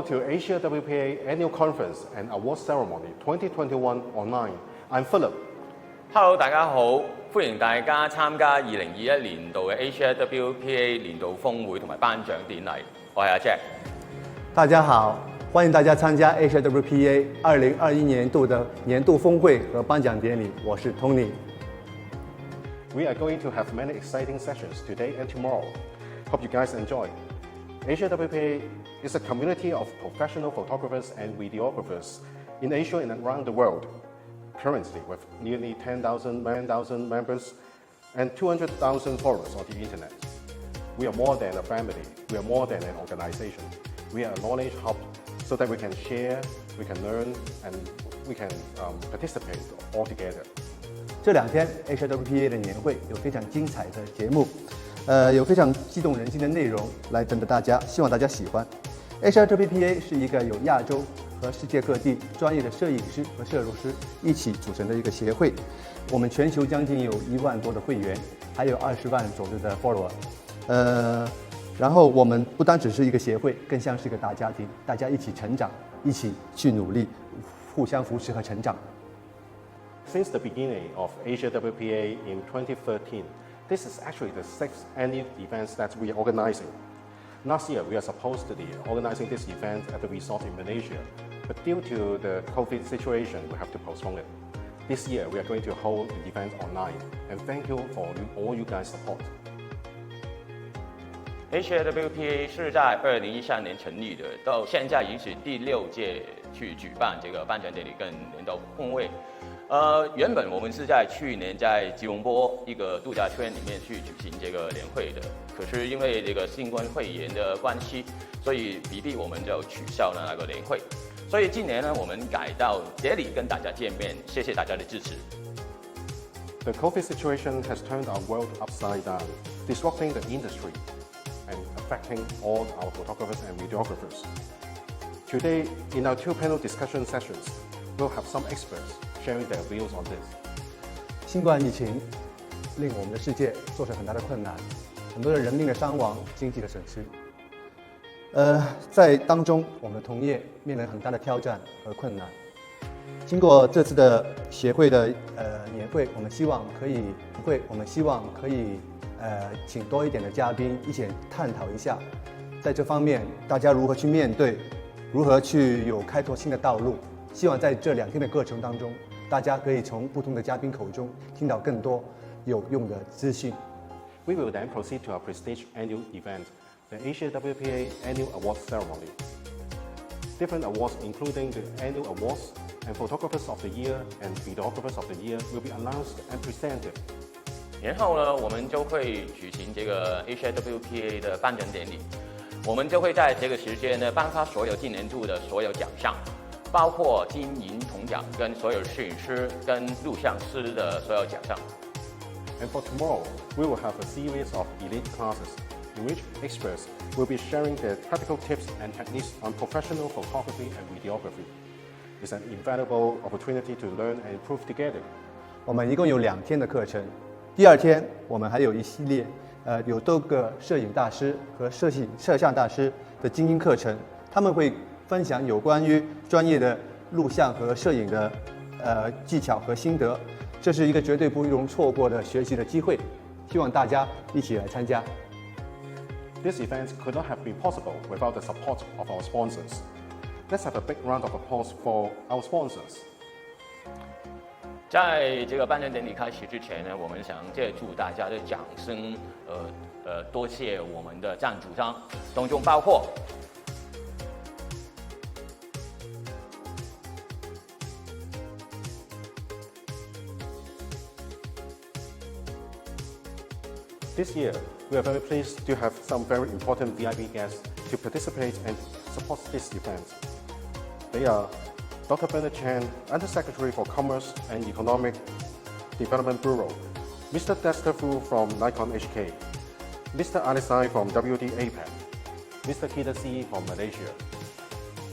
to AsiaWPA Annual Conference and Awards Ceremony 2021 online. I'm Philip. Hello， 大家好，歡迎大家參加2021年度嘅 AsiaWPA 年度峰會同埋頒獎典禮。我係阿 Jack。大家好，歡迎大家參加 AsiaWPA 2021年度的年度峰會和頒獎典禮。我是 Tony。We are going to have many exciting sessions today and tomorrow. Hope you guys enjoy. AsiaWPA is a community of professional photographers and videographers in Asia and around the world. Currently, with nearly 10,000 members and 200,000 followers on the internet. We are more than a family. We are more than an organization. We are a knowledge hub so that we can share, we can learn, and we can participate all together. 这2天 AsiaWPA 的年会有非常精彩的节目，有非常激动人心的内容来等着大家，希望大家喜欢。AsiaWPA 是一个由亚洲和世界各地专业的摄影师和摄入师一起组成的一个协会。我们全球将近有1万多的会员，还有20万左右的 follower。然后我们不单只是一个协会，更像是一个大家庭，大家一起成长，一起去努力，互相扶持和成长。Since the beginning of AsiaWPA in 2013, this is actually the 6th annual event that we are organizing. Last year, we are supposed to be organizing this event at the resort in Malaysia, but due to the COVID situation, we have to postpone it. This year, we are going to hold the event online, and thank you for all you guys' support. AsiaWPA 是在2013年成立的，到现在已经是第6届去举办这个颁奖典礼跟年度峰会。原本我们是在去年在吉隆坡一个度假村里面去举行这个年会的，可是因为这个新冠肺炎的关系，所以逼迫我们就取消了那个年会。所以今年呢，我们改到这里跟大家见面，谢谢大家的支持。The COVID situation has turned our world upside down, disrupting the industry and affecting all our photographers and videographers. Today, in our 2 panel discussion sessions, we'll have some experts sharing their views on this. 新冠疫情令我们的世界造成很大的困难，很多的人命的伤亡，经济的损失。在当中，我们的同业面临很大的挑战和困难。经过这次的协会的年会，我们希望可以请多一点的嘉宾一起探讨一下，在这方面大家如何去面对，如何去有开拓新的道路。希望在这2天的课程当中，大家可以从不同的嘉宾口中听到更多有用的资讯。We will then proceed to our prestige annual event, the AsiaWPA Annual Awards Ceremony. Different awards, including the Annual Awards and Photographers of the Year and Videographers of the Year, will be announced and presented. 然后呢，我们就会举行这个 AsiaWPA 的颁奖典礼。我们就会在这个时间呢，颁发所有今年度的所有奖项。包括金银铜奖跟所有摄影师跟录像师的所有奖项。And for tomorrow, we will have a series of elite classes in which experts will be sharing their practical tips and techniques on professional photography and videography. It's an invaluable opportunity to learn and improve together. 我们一共有2天的课程，第2天我们还有一系列有多个摄影大师和摄像大师的精英课程，他们会分享有关于专业的录像和摄影的技巧和心得，这是一个绝对不容错过的学习的机会，希望大家一起来参加。This event could not have been possible without the support of our sponsors. Let's have a big round of applause for our sponsors. 在这个颁奖典礼开始之前呢，我们想借助大家的掌声，多谢我们的赞助商，当中包括。This year, we are very pleased to have some very important VIP guests to participate and support this event. They are Dr. Bernard Chien, Undersecretary for Commerce and Economic Development Bureau, Mr. Dexter Fu from Nikon HK, Mr. Aries from APAC, Mr. Keda from Malaysia.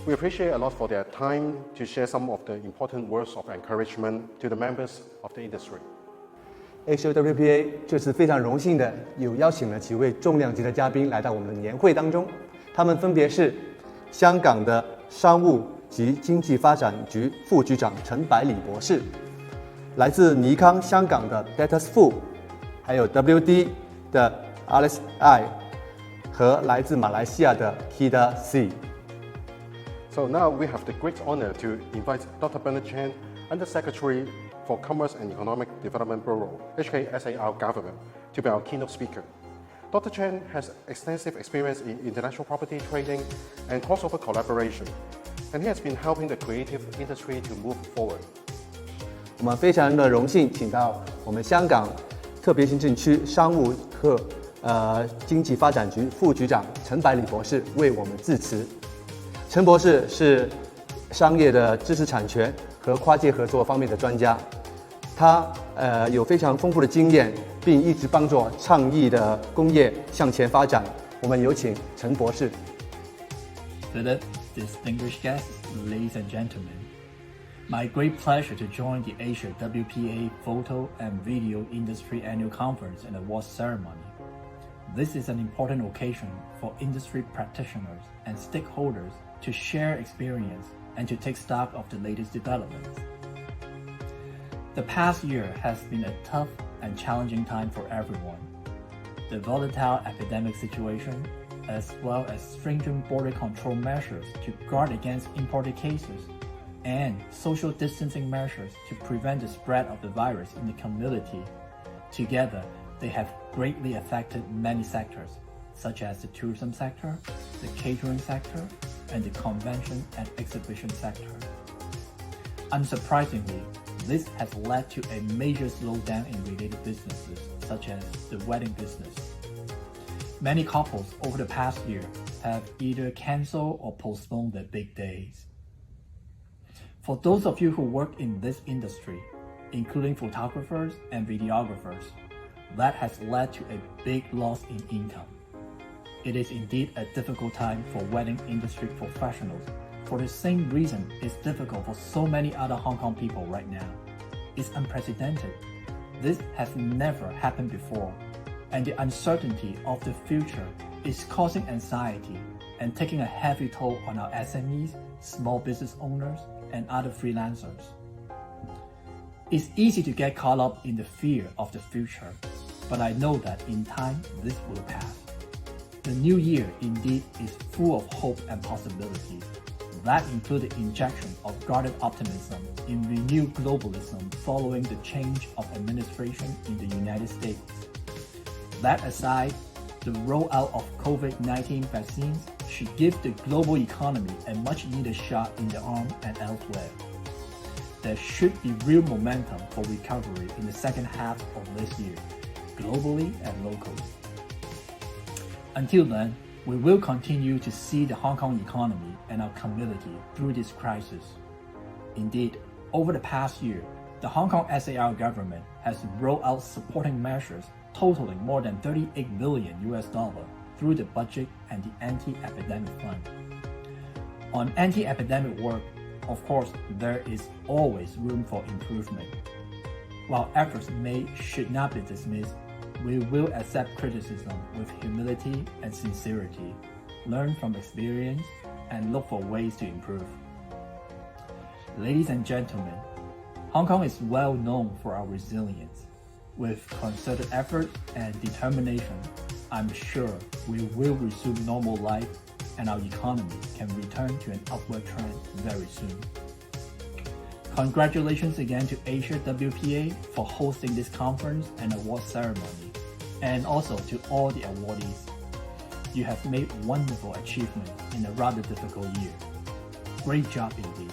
We appreciate a lot for their time to share some of the important words of encouragement to the members of the industry. AsiaWPA 这次非常荣幸的有邀请了几位重量级的嘉宾来到我们的年会当中，他们分别是香港的商务及经济发展局副局长陈百里博士，来自尼康香港的 Datus Fu， 还有 WD 的 Aries， 和来自马来西亚的 Keda So now we have the great honor to invite Dr. Bernard Chien, Undersecretary for Commerce and Economic Development Bureau, HKSAR Government, to be our keynote speaker. Dr. Chien has extensive experience in international property trading and crossover collaboration, and he has been helping the creative industry to move forward. 我们非常的荣幸，请到我们香港特别行政区商务和经济发展局副局长陈百里博士为我们致辞。陈博士是商业的知识产权和跨界合作方面的专家，他有非常丰富的经验，并一直帮助倡议的工业向前发展。我们有请陈博士。Distinguished guests, ladies and gentlemen, my great pleasure to join the AsiaWPA Photo and Video Industry Annual Conference and Awards Ceremony. This is an important occasion for industry practitioners and stakeholders to share experience and to take stock of the latest developments. The past year has been a tough and challenging time for everyone. The volatile epidemic situation, as well as stringent border control measures to guard against imported cases, and social distancing measures to prevent the spread of the virus in the community, together they have greatly affected many sectors, such as the tourism sector, the catering sector, and the convention and exhibition sector. Unsurprisingly, this has led to a major slowdown in related businesses, such as the wedding business. Many couples over the past year have either canceled or postponed their big days. For those of you who work in this industry, including photographers and videographers, that has led to a big loss in income. It is indeed a difficult time for wedding industry professionals for the same reason it's difficult for so many other Hong Kong people right now. It's unprecedented. This has never happened before, and the uncertainty of the future is causing anxiety and taking a heavy toll on our SMEs, small business owners, and other freelancers. It's easy to get caught up in the fear of the future, but I know that in time this will pass. The new year indeed is full of hope and possibilities. That include the injection of guarded optimism in renewed globalism following the change of administration in the United States. That aside, the rollout of COVID-19 vaccines should give the global economy a much-needed shot in the arm and elsewhere. There should be real momentum for recovery in the second half of this year, globally and locally. Until then, we will continue to see the Hong Kong economy and our community through this crisis. Indeed, over the past year, the Hong Kong SAR government has rolled out supporting measures totaling more than $38 billion through the budget and the anti-epidemic fund. On anti-epidemic work, of course, there is always room for improvement. While efforts made should not be dismissed, we will accept criticism with humility and sincerity, learn from experience, and look for ways to improve. Ladies and gentlemen, Hong Kong is well known for our resilience. With concerted effort and determination, I'm sure we will resume normal life and our economy can return to an upward trend very soon. Congratulations again to AsiaWPA for hosting this conference and award ceremony, and also to all the awardees. You have made wonderful achievements in a rather difficult year. Great job indeed,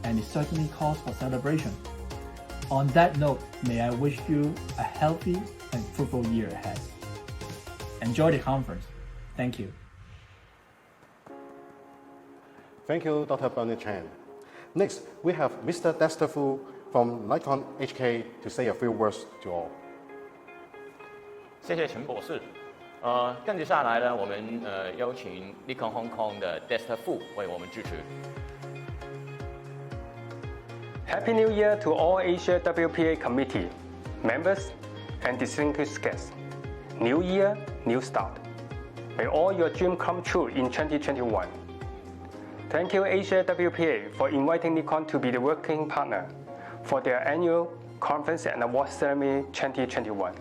and it certainly calls for celebration. On that note, may I wish you a healthy and fruitful year ahead. Enjoy the conference. Thank you. Thank you, Dr. Bernard Chien. Next, we have Mr. Dexter Fu from Nikon HK to say a few words to all. 谢谢陈博士。跟着下来呢，我们邀请 Nikon Hong Kong 的 Dexter Fu 为我们致辞。Happy New Year to all AsiaWPA committee members and distinguished guests. New year, new start. May all your dreams come true in 2021. Thank you AsiaWPA for inviting Nikon to be the working partner for their annual Conference and Awards Ceremony 2021.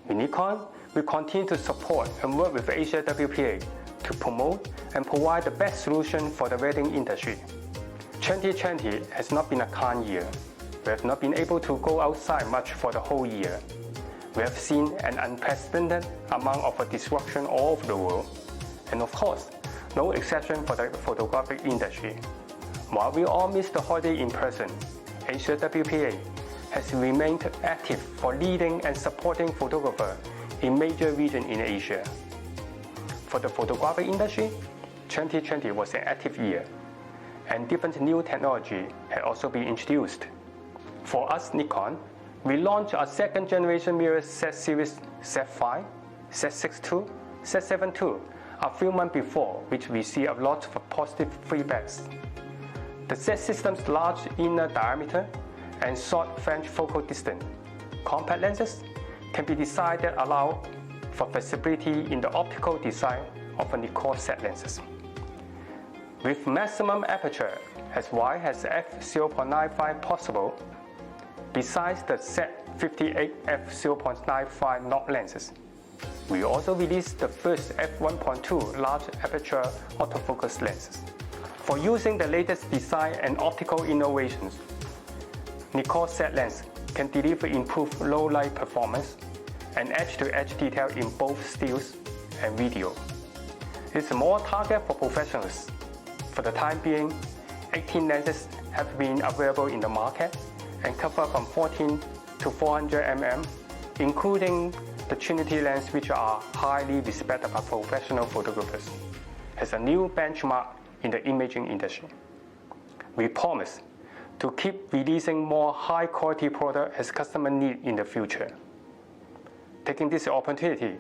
With Nikon, we continue to support and work with AsiaWPA to promote and provide the best solution for the wedding industry. 2020 has not been a kind year. We have not been able to go outside much for the whole year. We have seen an unprecedented amount of disruption all over the world, and of course, no exception for the photographic industry. While we all miss the holiday in person, AsiaWPA has remained active for leading and supporting photographers in major regions in Asia. For the photographic industry, 2020 was an active year, and different new technology had also been introduced. For us, Nikon, we launched our second generation mirror set series Z5, Z6 II, Z7 II a few months before, which received a lot of positive feedbacks. The Z system's large inner diameter and short flange focal distance compact lenses can be designed that allow for flexibility in the optical design of a Nikon set lenses. With maximum aperture as wide as f/0.95 possible, besides the Z58 f/0.95 Nock lenses, we also released the first f1.2 large aperture autofocus lenses. For using the latest design and optical innovations, Nikon set lens can deliver improved low light performance and edge-to-edge detail in both stills and video. It's more targeted for professionals. For the time being, 18 lenses have been available in the market and cover from 14 to 400 mm, including the Trinity lens, which are highly respected by professional photographers, as a new benchmark in the imaging industry. We promise to keep releasing more high-quality products as customers need in the future. Taking this opportunity,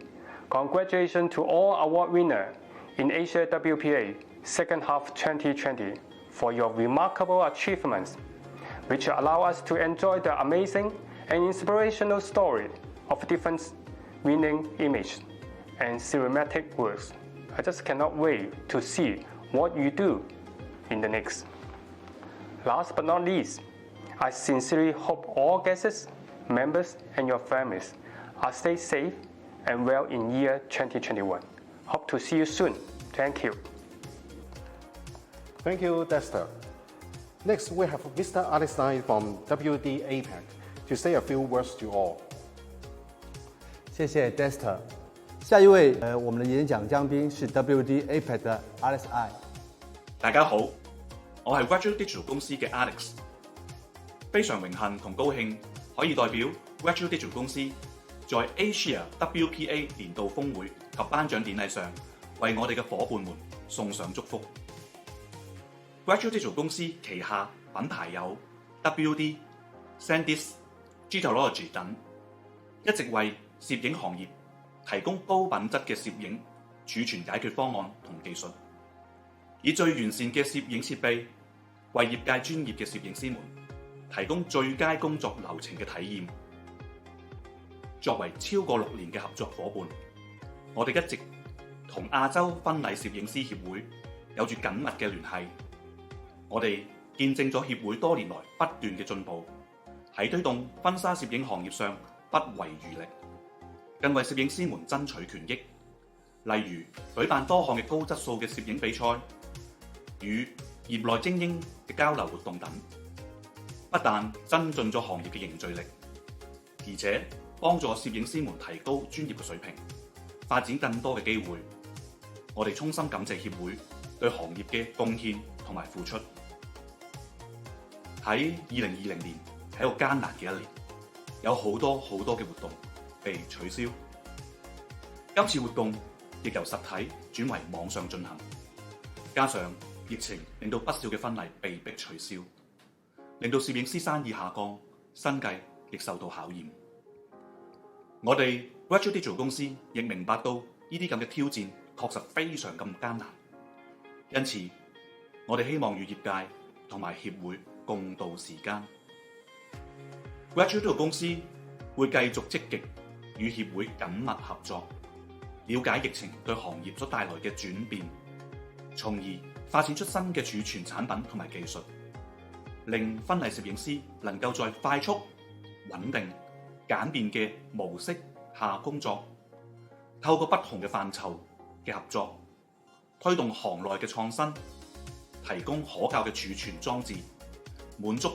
congratulations to all award winners in AsiaWPA second half 2020 for your remarkable achievements, which allow us to enjoy the amazing and inspirational story of different winning images and cinematic works. I just cannot wait to see what you do in the next. Last but not least, I sincerely hope all guests, members, and your families are stay safe and well in year 2021. Hope to see you soon. Thank you. Thank you, Dexter. Next, we have Mr. Aries from WD APAC to say a few words to all. 谢谢 Dexter。下一位我们的演讲嘉宾是 WD APAC 的 Aries。大家好，我係 Widjaja Digital 公司嘅 Alex， 非常榮幸同高興可以代表 Widjaja Digital 公司在 AsiaWPA 年度峰會及頒獎典禮上為我哋嘅伙伴們送上祝福。Widjaja Digital 公司旗下品牌有 WD、SanDisk、G-Technology 等，一直為攝影行業提供高品質嘅攝影儲存解決方案同技術，以最完善嘅攝影設備為業界專業嘅攝影師們提供最佳工作流程嘅體驗。作為超過6年嘅合作伙伴，我哋一直同亞洲婚禮攝影師協會有住緊密嘅聯繫。我哋見證咗協會多年來不斷嘅進步，喺推動婚紗攝影行業上不遺餘力，更為攝影師們爭取權益。例如舉辦多項嘅高質素嘅攝影比賽，與業內精英嘅交流活動等，不但增進咗行業嘅凝聚力，而且幫助攝影師們提高專業嘅水平，發展更多嘅機會。我哋衷心感謝協會對行業嘅貢獻同埋付出。喺2020年係一個艱難嘅一年，有好多嘅活動被取消。今次活動亦由實體轉為網上進行，加上疫情令到不少嘅婚禮被迫取消，令到攝影師生意下降，生計亦受到考驗。我哋 Widjaja Digital 公司亦明白到呢啲咁嘅挑戰確實非常咁艱難，因此我哋希望與業界同埋協會共度時間。Widjaja Digital 公司會繼續積極與協會緊密合作，了解疫情對行業所帶來嘅轉變，從而發展出新嘅儲存產品同埋技術，令婚禮攝影師能夠在快速、穩定、簡便嘅模式下工作，透過不同嘅範疇嘅合作，推動行內嘅創新，提供可靠嘅儲存裝置，滿足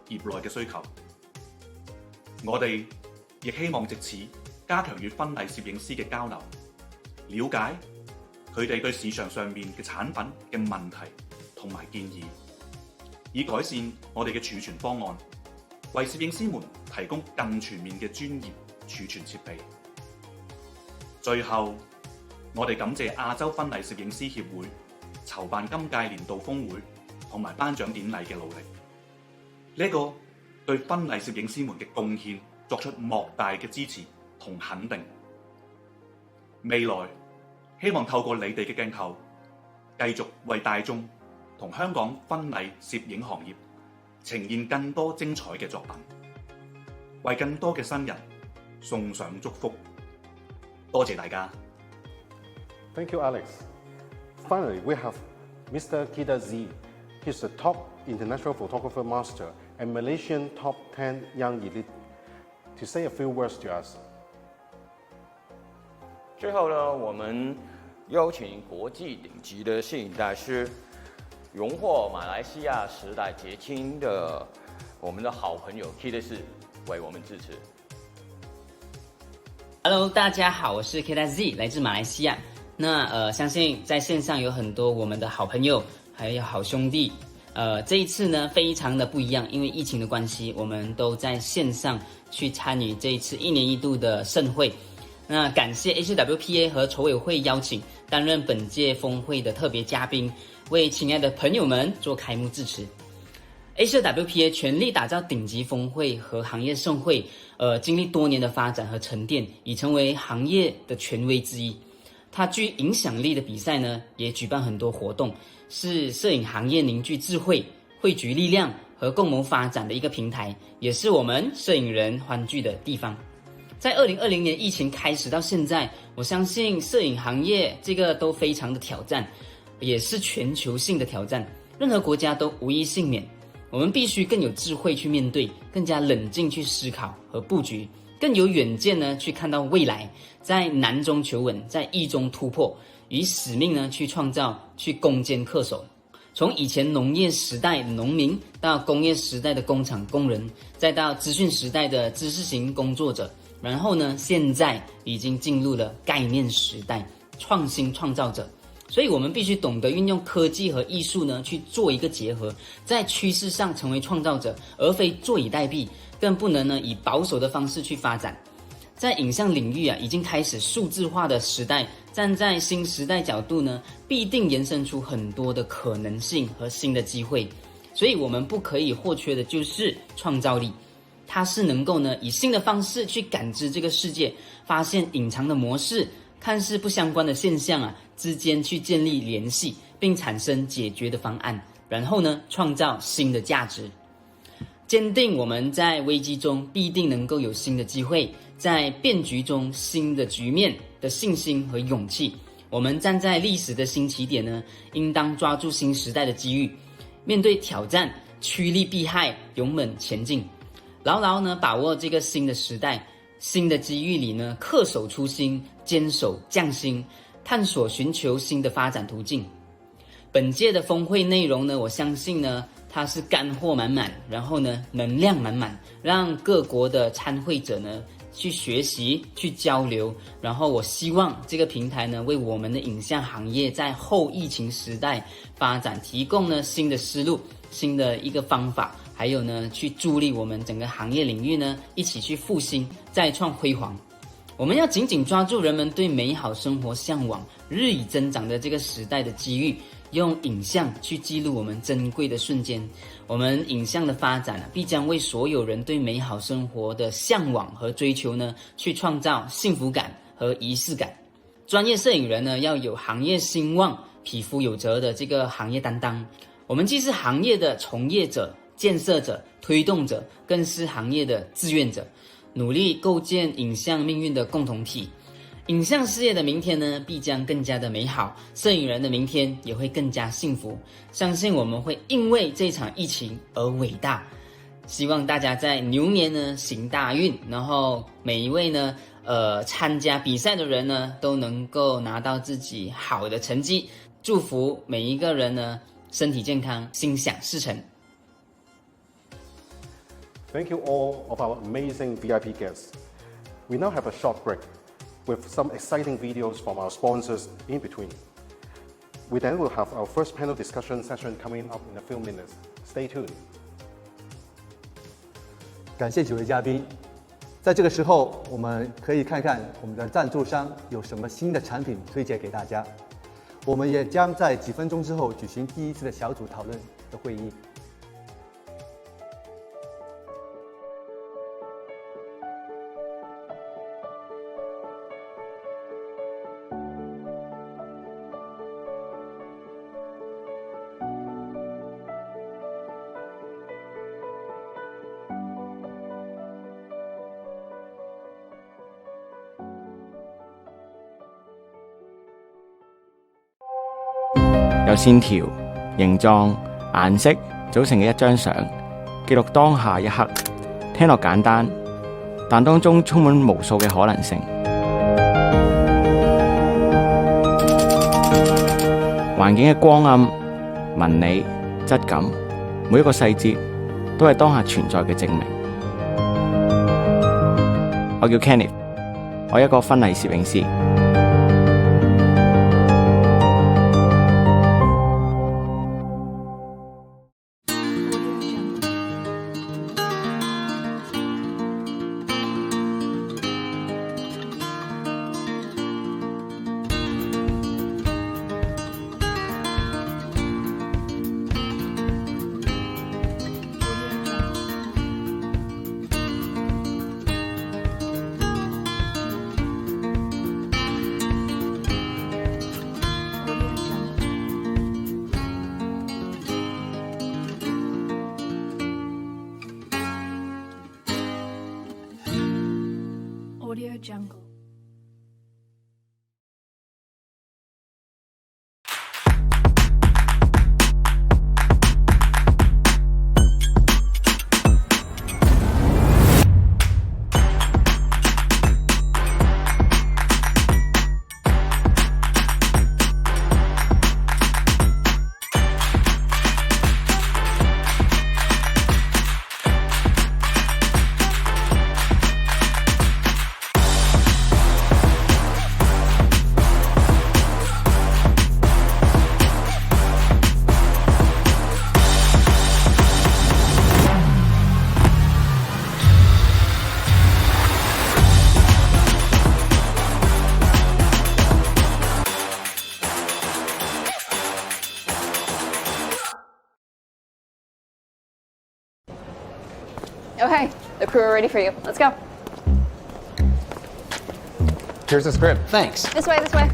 業內嘅需求。我哋亦希望藉此加強與婚禮攝影師嘅交流，了解佢哋對市場上面嘅產品嘅問題同埋建議，以改善我哋嘅儲存方案，為攝影師們提供更全面嘅專業儲存設備。最後，我哋感謝亞洲婚禮攝影師協會籌辦今屆年度峰會同埋頒獎典禮嘅努力，呢個對婚禮攝影師們嘅貢獻作出莫大嘅支持同肯定。未來希望透過你哋嘅鏡頭，繼續為大眾同香港婚禮攝影行業呈現更多精彩嘅作品，為更多嘅新人送上祝福。多謝大家。Thank you, Alex. Finally, we have Mr. Keda Z. He's the top international photographer master and Malaysian top 10 young elite to say a few words to us. 最后呢，我们邀请国际顶级的摄影大师，荣获马来西亚10代杰青的我们的好朋友 Keda Z 为我们致辞。Hello， 大家好，我是 Keda Z， 来自马来西亚。那相信在线上有很多我们的好朋友，还有好兄弟。这一次呢，非常的不一样，因为疫情的关系，我们都在线上去参与这一次1年1度的盛会。那感谢 AsiaWPA 和筹委会邀请，担任本届峰会的特别嘉宾，为亲爱的朋友们做开幕致辞。AsiaWPA 全力打造顶级峰会和行业盛会，经历多年的发展和沉淀，已成为行业的权威之一。它具影响力的比赛呢，也举办很多活动，是摄影行业凝聚智慧、汇聚力量和共谋发展的一个平台，也是我们摄影人欢聚的地方。在2020年疫情开始到现在，我相信摄影行业这个都非常的挑战，也是全球性的挑战，任何国家都无一幸免。我们必须更有智慧去面对，更加冷静去思考和布局，更有远见呢去看到未来，在难中求稳，在易中突破，以使命呢去创造，去攻坚恪守。从以前农业时代的农民，到工业时代的工厂工人，再到资讯时代的知识型工作者，然后呢，现在已经进入了概念时代，创新创造者。所以我们必须懂得运用科技和艺术呢去做一个结合，在趋势上成为创造者，而非坐以待毙，更不能呢以保守的方式去发展。在影像领域啊，已经开始数字化的时代，站在新时代角度呢，必定延伸出很多的可能性和新的机会。所以我们不可以或缺的就是创造力，它是能够呢以新的方式去感知这个世界，发现隐藏的模式，看似不相关的现象啊之间去建立联系，并产生解决的方案，然后呢创造新的价值。坚定我们在危机中必定能够有新的机会，在变局中新的局面的信心和勇气。我们站在历史的新起点呢，应当抓住新时代的机遇，面对挑战，趋利避害，勇猛前进，牢牢呢把握这个新的时代、新的机遇里呢，恪守初心，坚守匠心，探索寻求新的发展途径。本届的峰会内容呢，我相信呢它是干货满满，然后呢能量满满，让各国的参会者呢去学习、去交流。然后我希望这个平台呢，为我们的影像行业在后疫情时代发展提供呢新的思路、新的一个方法，还有呢去助力我们整个行业领域呢一起去复兴、再创辉煌。我们要紧紧抓住人们对美好生活向往日益增长的这个时代的机遇，用影像去记录我们珍贵的瞬间。我们影像的发展必将为所有人对美好生活的向往和追求呢，去创造幸福感和仪式感。专业摄影人呢，要有行业兴旺、匹夫有责的这个行业担当。我们既是行业的从业者、建设者、推动者，更是行业的志愿者，努力构建影像命运的共同体。影像事业的明天呢，必将更加的美好，摄影人的明天也会更加幸福。相信我们会因为这场疫情而伟大。希望大家在牛年呢行大运，然后每一位呢参加比赛的人呢都能够拿到自己好的成绩。祝福每一个人呢身体健康，心想事成。Thank you all of our amazing VIP guests. We now have a short break with some exciting videos from our sponsors in between. We then will have our first panel discussion session coming up in a few minutes. Stay tuned. 感谢几位嘉宾。在这个时候，我们可以看看我们的赞助商有什么新的产品推荐给大家。我们也将在几分钟之后举行第一次的小组讨论的会议。由線條、形狀、顏色組成嘅一張相，記錄當下一刻。聽落簡單，但當中充滿無數嘅可能性。環境嘅光暗、紋理、質感，每一個細節都係當下存在嘅證明。我叫 Kenneth， 我係一個婚禮攝影師。Jungle. Okay, the crew are ready for you. Let's go. Here's the script. Thanks. This way, this way.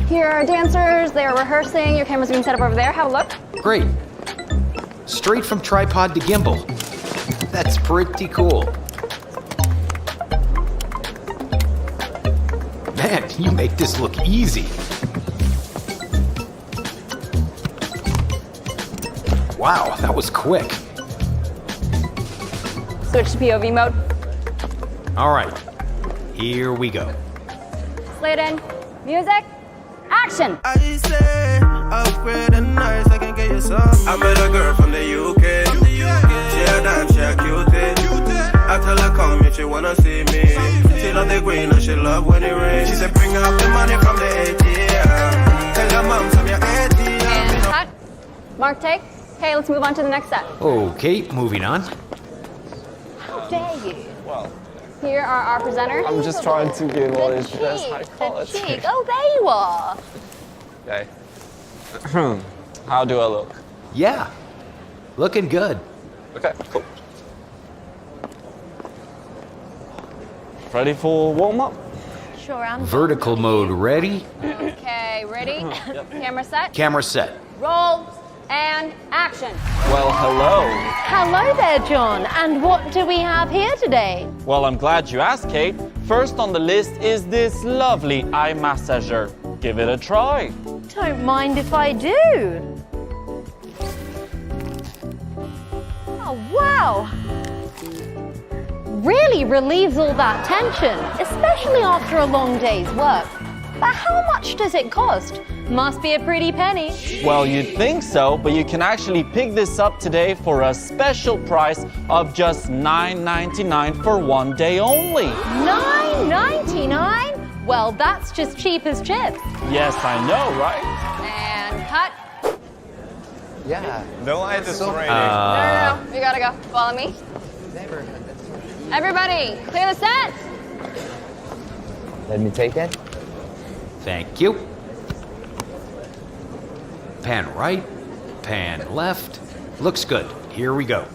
Here are dancers. They are rehearsing. Your camera's being set up over there. Have a look. Great. Straight from tripod to gimbal. That's pretty cool. Man, you make this look easy. Wow, that was quick. Switch to POV mode. All right, here we go. Slate in. Music. Action. I said, upgrade and nice, I can get you some. I met a girl from the UK. She a dance, she a cutie. I tell her come if she wanna see me. She love the green and she love when it rains. She said bring up the money from the ATM. Tell your mom some your ATM. And cut. Mark take. Okay, let's move on to the next set. Okay, moving on. How dare you? Well, here are our presenters. I'm just trying to give all this best high quality. The cheek. Oh, there you are. Okay. How do I look? Yeah, looking good. Okay, cool. Ready for warm-up? Sure, I'm Vertical mode ready. Okay, ready? Yep. Camera set. Camera set. Roll. And action. Well, hello. Hello there, John. And what do we have here today? Well, I'm glad you asked, Kate. First on the list is this lovely eye massager. Give it a try. Don't mind if I do. Oh, wow. Really relieves all that tension, especially after a long day's work. But how much does it cost? Must be a pretty penny. Well, you'd think so, but you can actually pick this up today for a special price of just $9.99 for 1 day only. $9.99? Well, that's just cheap as chips. Yes, I know, right? And cut. Yeah. No, I had this already. No. We gotta go. Follow me. Everybody, clear the set. Let me take it. Thank you. Pan right, pan left. Looks good. Here we go.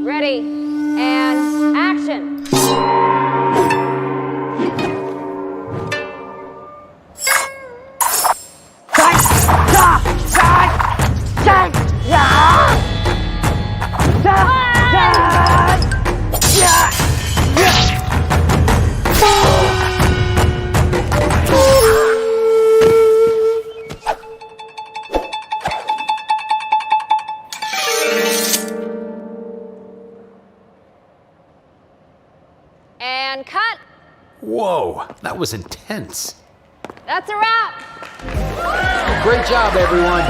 Ready. And action. And cut. Whoa, that was intense. That's a wrap. Great job, everyone.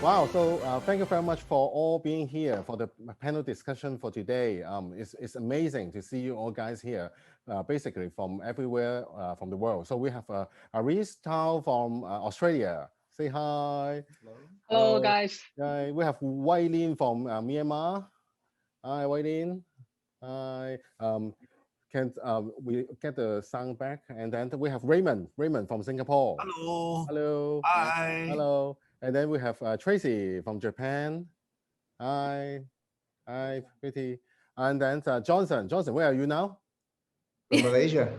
Wow, so thank you very much for all being here for the panel discussion for today. It's amazing to see you all guys here, basically from everywhere from the world. So we have Aries Tao from Australia. Say hi. Hello, guys. Hi. We have Wai Lin from Myanmar. Hi, Wai Lin. Hi. Can we get the sound back? And then we have Raymond from Singapore. Hello. Hello. Hi. Hello. And then we have Tracey from Japan. Hi, pretty. And then Johnson, where are you now? From Malaysia.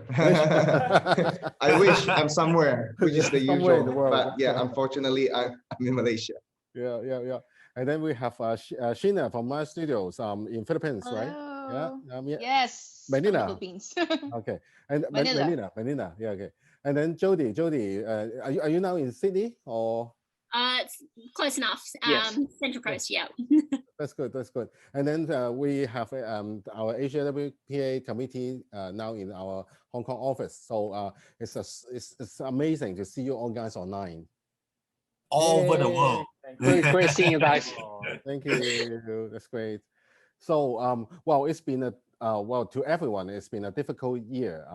I wish I'm somewhere, which is the Somewhere usual. in the world. But yeah, unfortunately, I'm in Malaysia. Yeah. And then we have Sheena from my studios in Philippines, right? Yeah. Yes. Manila. Philippines. Okay. And Manila. Manila. Yeah. Okay. And then Jodie, are you now in Sydney or? It's close enough. Yes. Central Coast, yeah. That's good. And then we have our AsiaWPA committee now in our Hong Kong office. So it's amazing to see you all guys online. All over the world. Great seeing you guys. Thank you. That's great. So well, it's been to everyone, it's been a difficult year.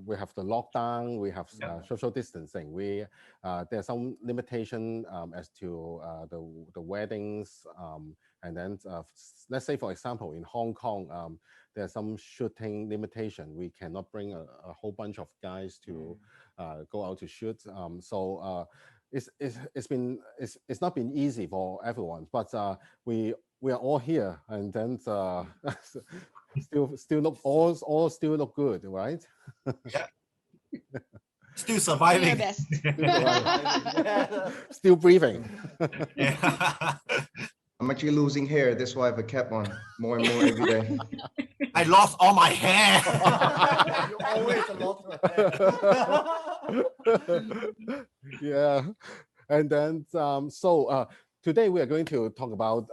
We have the lockdown, we have social distancing. There's some limitation as to the weddings, and then let's say, for example, in Hong Kong, there's some shooting limitation. We cannot bring a whole bunch of guys to go out to shoot. It's not been easy for everyone, but we are all here, and then still look all still look good, right? Yeah. Still surviving. Still breathing. I'm actually losing hair. That's why I have a cap on more and more every day. I lost all my hair. You always lost. Yeah, and then today we are going to talk about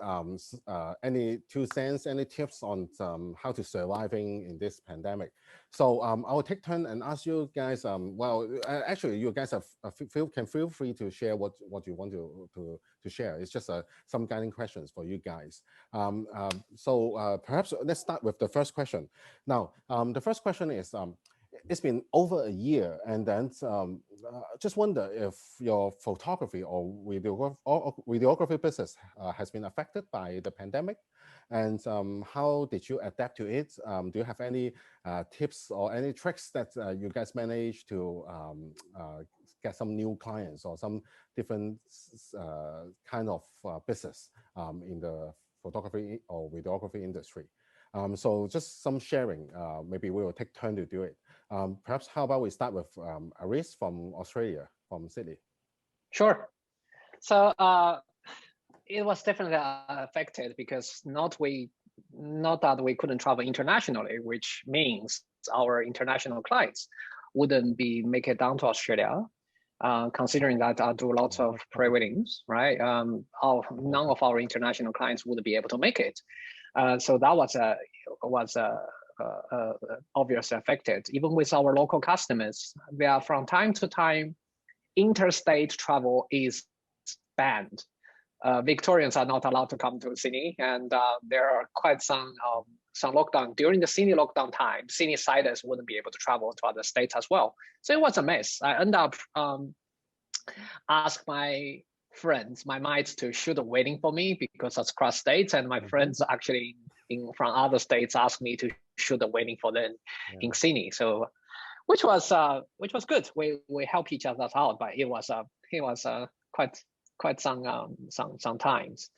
any 2 cents, any tips on how to surviving in this pandemic. So I'll take turn and ask you guys. Actually, you guys can feel free to share what you want to share. It's just some guiding questions for you guys. Perhaps let's start with the first question. Now, the first question is. It's been over a year, and then just wonder if your photography or videography business has been affected by the pandemic, and how did you adapt to it? Do you have any tips or any tricks that you guys managed to get some new clients or some different kind of business in the photography or videography industry? So just some sharing. Maybe we will take turn to do it. Perhaps how about we start with Aries from Australia, from Sydney. Sure. So it was definitely affected because not that we couldn't travel internationally, which means our international clients wouldn't make it down to Australia. Considering that I do lots of pre-weddings, right? None of our international clients would be able to make it. So that was obviously affected. Even with our local customers, we are from time to time, interstate travel is banned. Victorians are not allowed to come to Sydney, and there are quite some lockdown. During the Sydney lockdown time, Sydney-siders wouldn't be able to travel to other states as well. So it was a mess. I ended up ask my friends, my mates, to shoot a wedding for me because that's cross states, and my friends actually from other states asked me to shoot a wedding for them in Sydney. So, which was good. We help each other out, but it was quite some times,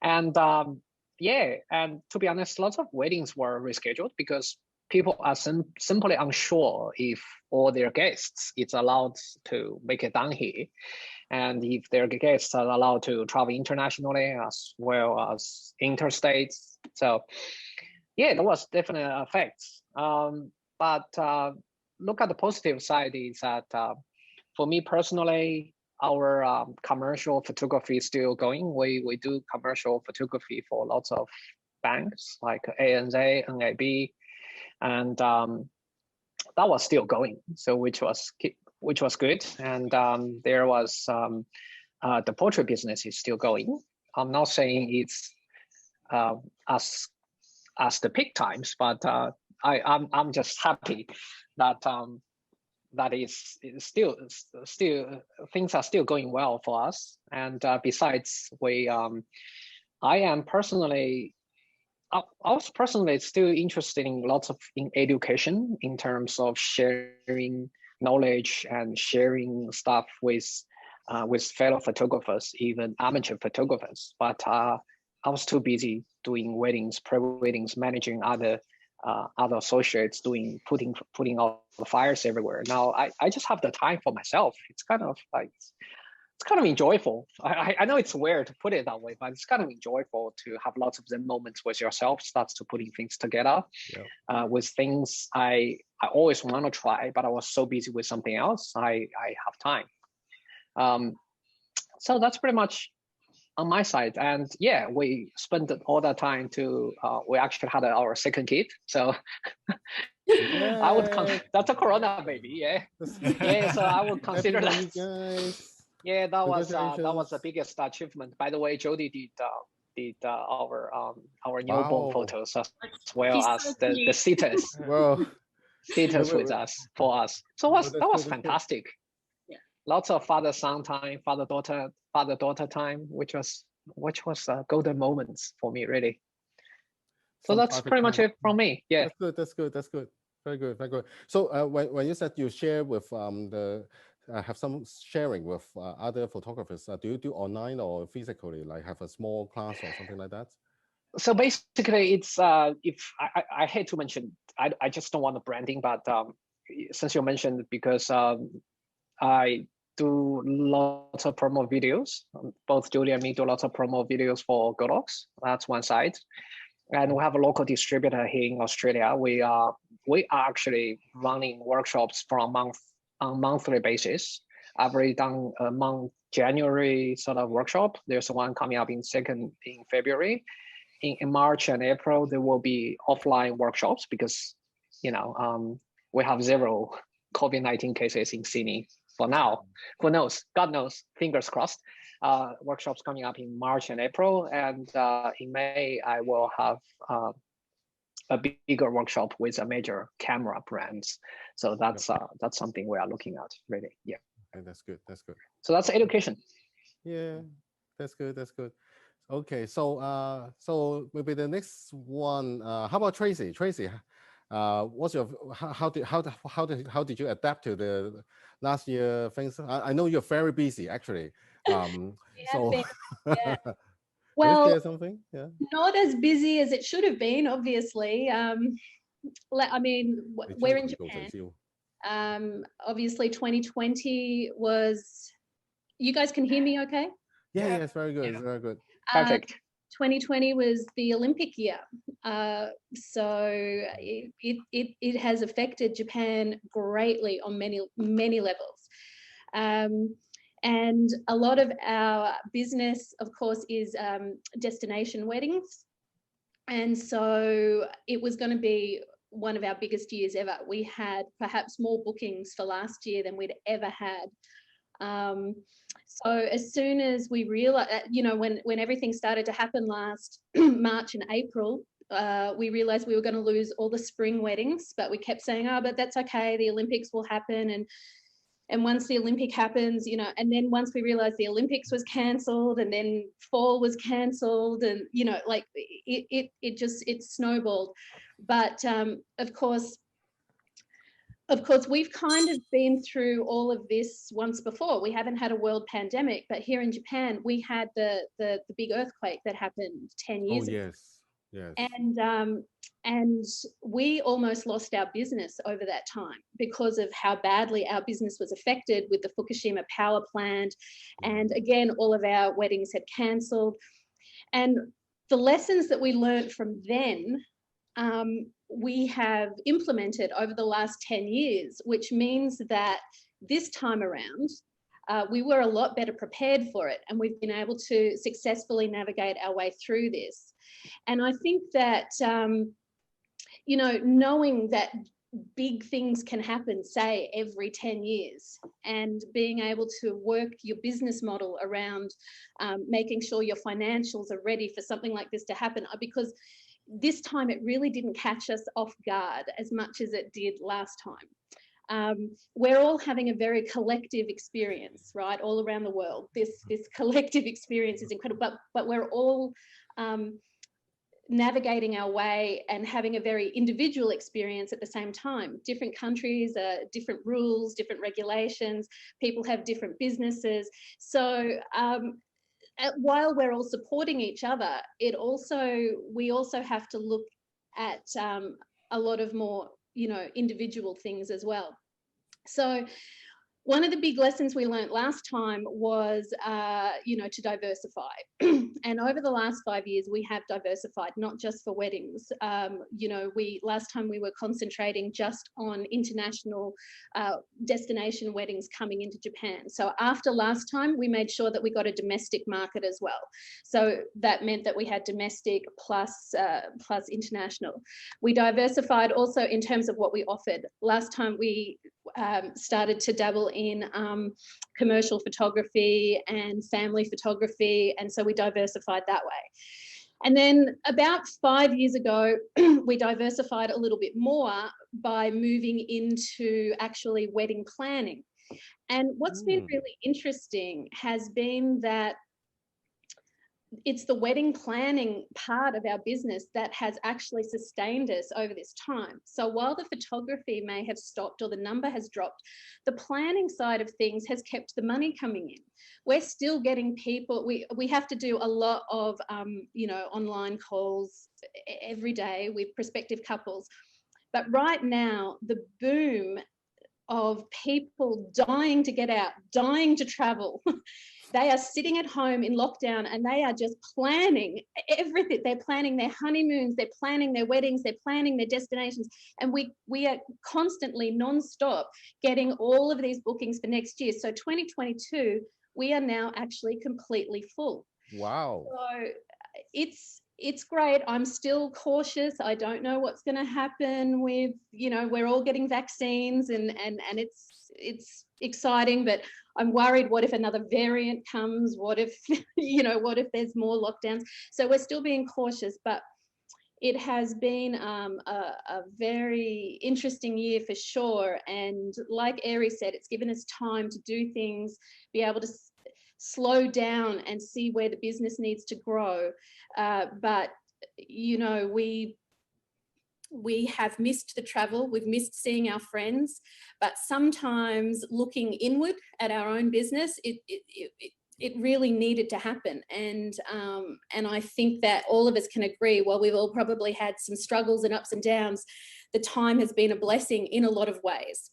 and and to be honest, lots of weddings were rescheduled because people are simply unsure if all their guests is allowed to make it down here, and if their guests are allowed to travel internationally as well as interstates. So yeah, there was definitely effects. But look at the positive side is that for me personally, our commercial photography is still going. We do commercial photography for lots of banks like ANZ, NAB, and that was still going. So which was good. And there was the portrait business is still going. I'm not saying it's as the peak times, but I'm just happy that that is still things are still going well for us. And besides, I was personally still interested in lots of education in terms of sharing knowledge and sharing stuff with with fellow photographers, even amateur photographers. But I was too busy doing weddings, pre-weddings, managing other associates, putting out the fires everywhere. Now I just have the time for myself. It's kind of like, it's kind of enjoyable. I know it's weird to put it that way, but it's kind of enjoyable to have lots of Zen moments with yourself, starts to putting things together with things I always want to try, but I was so busy with something else, I have time. So that's pretty much on my side. And yeah, we spent all that time to, we actually had our second kid. So I would, that's a Corona baby, yeah. Yeah, so I would consider that. Yeah, that was the biggest achievement. By the way, Jodie did our newborn photos as well as the sitters. Sitters with us for us. So that was fantastic. Yeah. Lots of father-son time, father-daughter time, which was golden moments for me, really. So that's pretty much it from me. Yeah. That's good. Very good. So when you said you share with have some sharing with other photographers, do you do online or physically, like have a small class or something like that? So basically, it's if I hate to mention, I just don't want the branding, but since you mentioned, because I do lots of promo videos. Both Jodie and me do lots of promo videos for Godox. That's one side. And we have a local distributor here in Australia. We are actually running workshops on monthly basis. I've already done a January sort of workshop. There's one coming up in February. In March and April, there will be offline workshops because, we have 0 COVID-19 cases in Sydney for now. Who knows? God knows. Fingers crossed. Workshops coming up in March and April, and in May I will have a bigger workshop with a major camera brands. So that's something we are looking at, really. Yeah. Okay, that's good. So that's education. Yeah, that's good. Okay, so maybe the next one. How about Tracey? Tracey, what's your how did you adapt to the last year things? I know you're very busy actually. So yeah. Well, Well, share something? Yeah. Not as busy as it should have been, obviously. I mean, we're in Japan. Obviously, 2020 was. You guys can hear me, okay? Yeah, it's very good. It's very good. Perfect. 2020 was the Olympic year, so it has affected Japan greatly on many levels. And a lot of our business, of course, is destination weddings. And so it was going to be one of our biggest years ever. We had perhaps more bookings for last year than we'd ever had. So as soon as we realized, when everything started to happen last March and April, we realized we were going to lose all the spring weddings, but we kept saying, but that's okay. The Olympics will happen. And once the Olympic happens, and then once we realized the Olympics was cancelled and then fall was cancelled and, like it snowballed. But of course, we've kind of been through all of this once before. We haven't had a world pandemic, but here in Japan, we had the big earthquake that happened 10 years ago. Yes. And we almost lost our business over that time because of how badly our business was affected with the Fukushima power plant. And again, all of our weddings had cancelled. And the lessons that we learned from then, we have implemented over the last 10 years, which means that this time around, we were a lot better prepared for it. And we've been able to successfully navigate our way through this. And I think that, knowing that big things can happen, say, every 10 years, and being able to work your business model around making sure your financials are ready for something like this to happen, because this time it really didn't catch us off guard as much as it did last time. We're all having a very collective experience, right, all around the world. This collective experience is incredible, but we're all navigating our way and having a very individual experience at the same time. Different countries, different rules, different regulations, people have different businesses. So while we're all supporting each other, we also have to look at a lot of more, individual things as well. So one of the big lessons we learned last time was, to diversify. And over the last 5 years, we have diversified, not just for weddings. Last time we were concentrating just on international destination weddings coming into Japan. So after last time, we made sure that we got a domestic market as well. So that meant that we had domestic plus international. We diversified also in terms of what we offered. Last time we started to dabble in commercial photography and family photography, and so we diversified that way. And then about 5 years ago, we diversified a little bit more by moving into actually wedding planning. And what's been really interesting has been that it's the wedding planning part of our business that has actually sustained us over this time. So while the photography may have stopped or the number has dropped, the planning side of things has kept the money coming in. We're still getting people, we have to do a lot of, online calls every day with prospective couples. But right now, the boom of people dying to get out, dying to travel, they are sitting at home in lockdown and they are just planning everything. They're planning their honeymoons, they're planning their weddings, they're planning their destinations. And we are constantly non-stop getting all of these bookings for next year. So 2022, we are now actually completely full. Wow. So it's great. I'm still cautious. I don't know what's going to happen with, we're all getting vaccines and it's exciting, but I'm worried, what if another variant comes? What if, what if there's more lockdowns? So we're still being cautious, but it has been a very interesting year for sure. And like Aries said, it's given us time to do things, be able to slow down and see where the business needs to grow. But, we have missed the travel, we've missed seeing our friends, but sometimes looking inward at our own business, it really needed to happen. And I think that all of us can agree, while we've all probably had some struggles and ups and downs, the time has been a blessing in a lot of ways.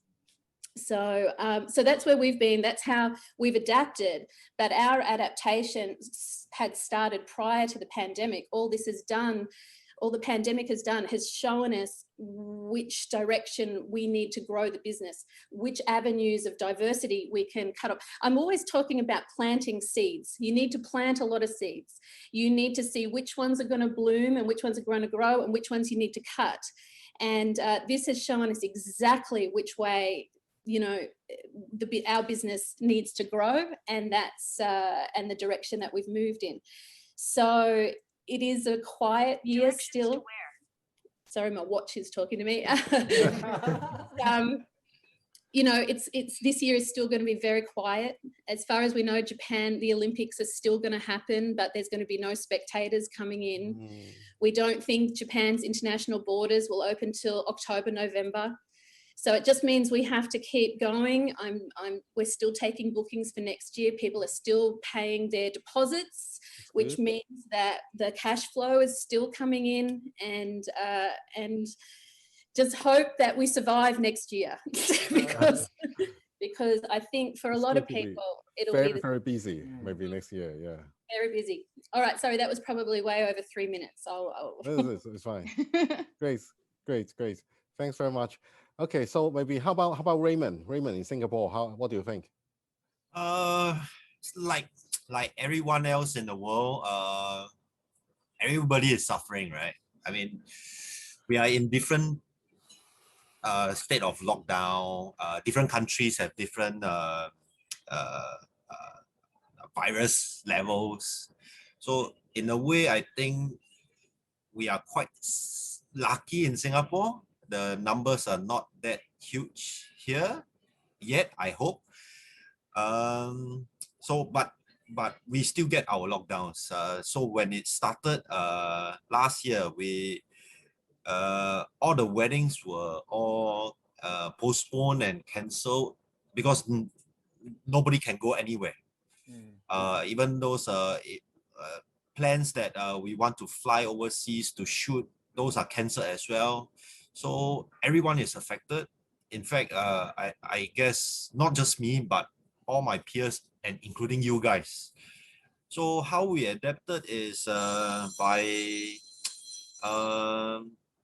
So that's where we've been, that's how we've adapted. But our adaptation had started prior to the pandemic. All the pandemic has done has shown us which direction we need to grow the business, which avenues of diversity we can cut off. I'm always talking about planting seeds. You need to plant a lot of seeds. You need to see which ones are going to bloom and which ones are going to grow and which ones you need to cut. And this has shown us exactly which way, our business needs to grow, and that's and the direction that we've moved in. So it is a quiet year still. Sorry, my watch is talking to me. It's this year is still going to be very quiet. As far as we know, Japan, the Olympics are still going to happen, but there's going to be no spectators coming in. We don't think Japan's international borders will open till October, November. So it just means we have to keep going. We're still taking bookings for next year. People are still paying their deposits, which means that the cash flow is still coming in, and just hope that we survive next year because I think for a lot of people it'll be very busy. Maybe next year, yeah. Very busy. All right, sorry, that was probably way over 3 minutes. It's fine. Great. Thanks very much. Okay, so maybe how about Raymond? Raymond in Singapore, what do you think? Like everyone else in the world, everybody is suffering, right? I mean, we are in different state of lockdown. Different countries have different virus levels. So in a way, I think we are quite lucky in Singapore. The numbers are not that huge here yet, I hope. But but we still get our lockdowns. So when it started last year, we all the weddings were all postponed and cancelled because nobody can go anywhere. Even those plans that we want to fly overseas to shoot, those are cancelled as well. So everyone is affected. In fact, I guess not just me, but all my peers and including you guys. So how we adapted is by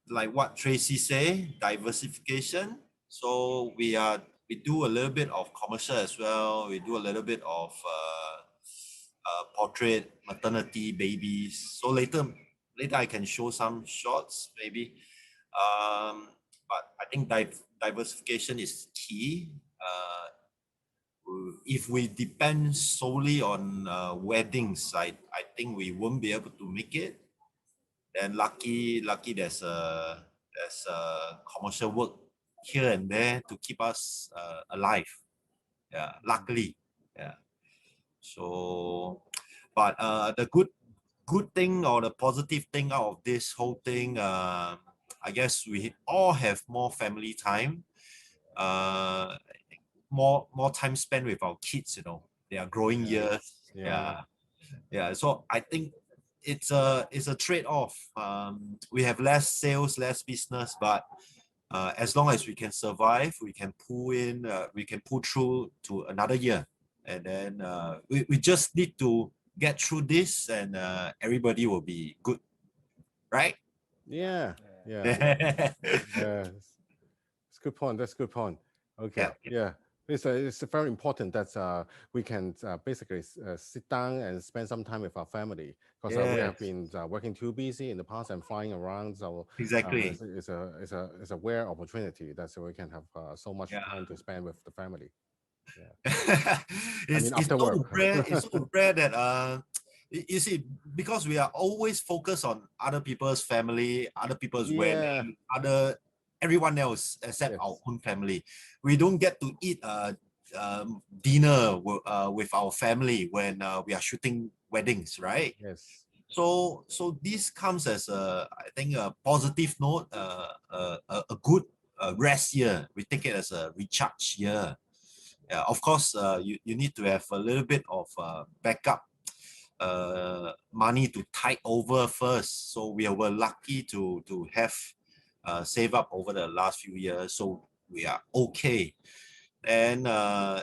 like what Tracey say, diversification. So we do a little bit of commercial as well. We do a little bit of portrait, maternity, babies. So later I can show some shots maybe. But I think diversification is key. If we depend solely on weddings, I think we won't be able to make it. Then lucky there's a commercial work here and there to keep us alive. Yeah, luckily. Yeah. So, but the good thing or the positive thing out of this whole thing, I guess we all have more family time, more time spent with our kids. You know, they are growing years. Yeah. So I think it's a trade-off. We have less sales, less business, but as long as we can survive, we can pull through to another year, and then we just need to get through this, and everybody will be good, right? Yeah. It's a good point. That's a good point. Okay. Yeah. It's very important that we can basically sit down and spend some time with our family, because we have been working too busy in the past and flying around. So exactly, it's a rare opportunity that we can have so much time to spend with the family. Yeah. It's so rare. It's so rare that you see, because we are always focused on other people's family, other people's wedding, everyone else except our own family. We don't get to eat dinner with our family when we are shooting weddings, right? Yes. So this comes as I think a positive note, a good rest year. We take it as a recharge year. Yeah, of course, you need to have a little bit of backup money to tide over first. So we were lucky to have save up over the last few years, so we are okay. And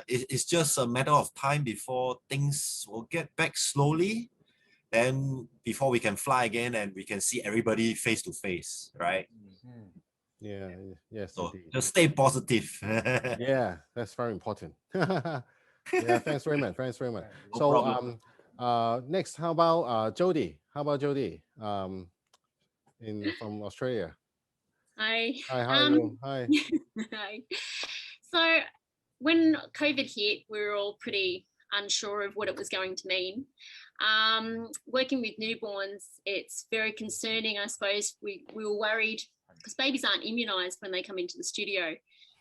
it's just a matter of time before things will get back slowly. Then before we can fly again and we can see everybody face to face, right? Yeah. Yes. So indeed. just stay positive. Yeah, that's very important. Yeah. Thanks very much. No So problem. next, how about Jodie? From Australia? Hi. Hi, how are you? Hi. Hi. So when COVID hit, we were all pretty unsure of what it was going to mean. Working with newborns, it's very concerning, I suppose. We were worried because babies aren't immunised when they come into the studio.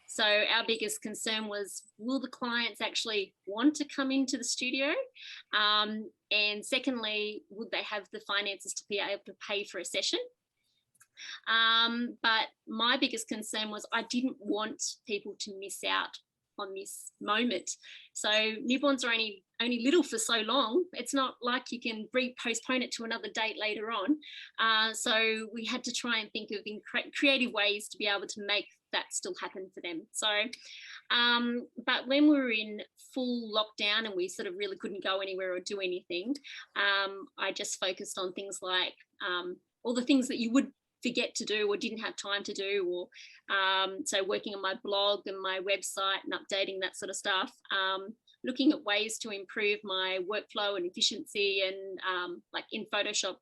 So our biggest concern was, will the clients actually want to come into the studio? And secondly, would they have the finances to be able to pay for a session? But my biggest concern was I didn't want people to miss out on this moment. So newborns are only little for so long. It's not like you can postpone it to another date later on. So we had to try and think of creative ways to be able to make that still happen for them. So, but when we were in full lockdown and we sort of really couldn't go anywhere or do anything, I just focused on things like all the things that you would forget to do or didn't have time to do, or so working on my blog and my website and updating that sort of stuff, looking at ways to improve my workflow and efficiency, and like in Photoshop,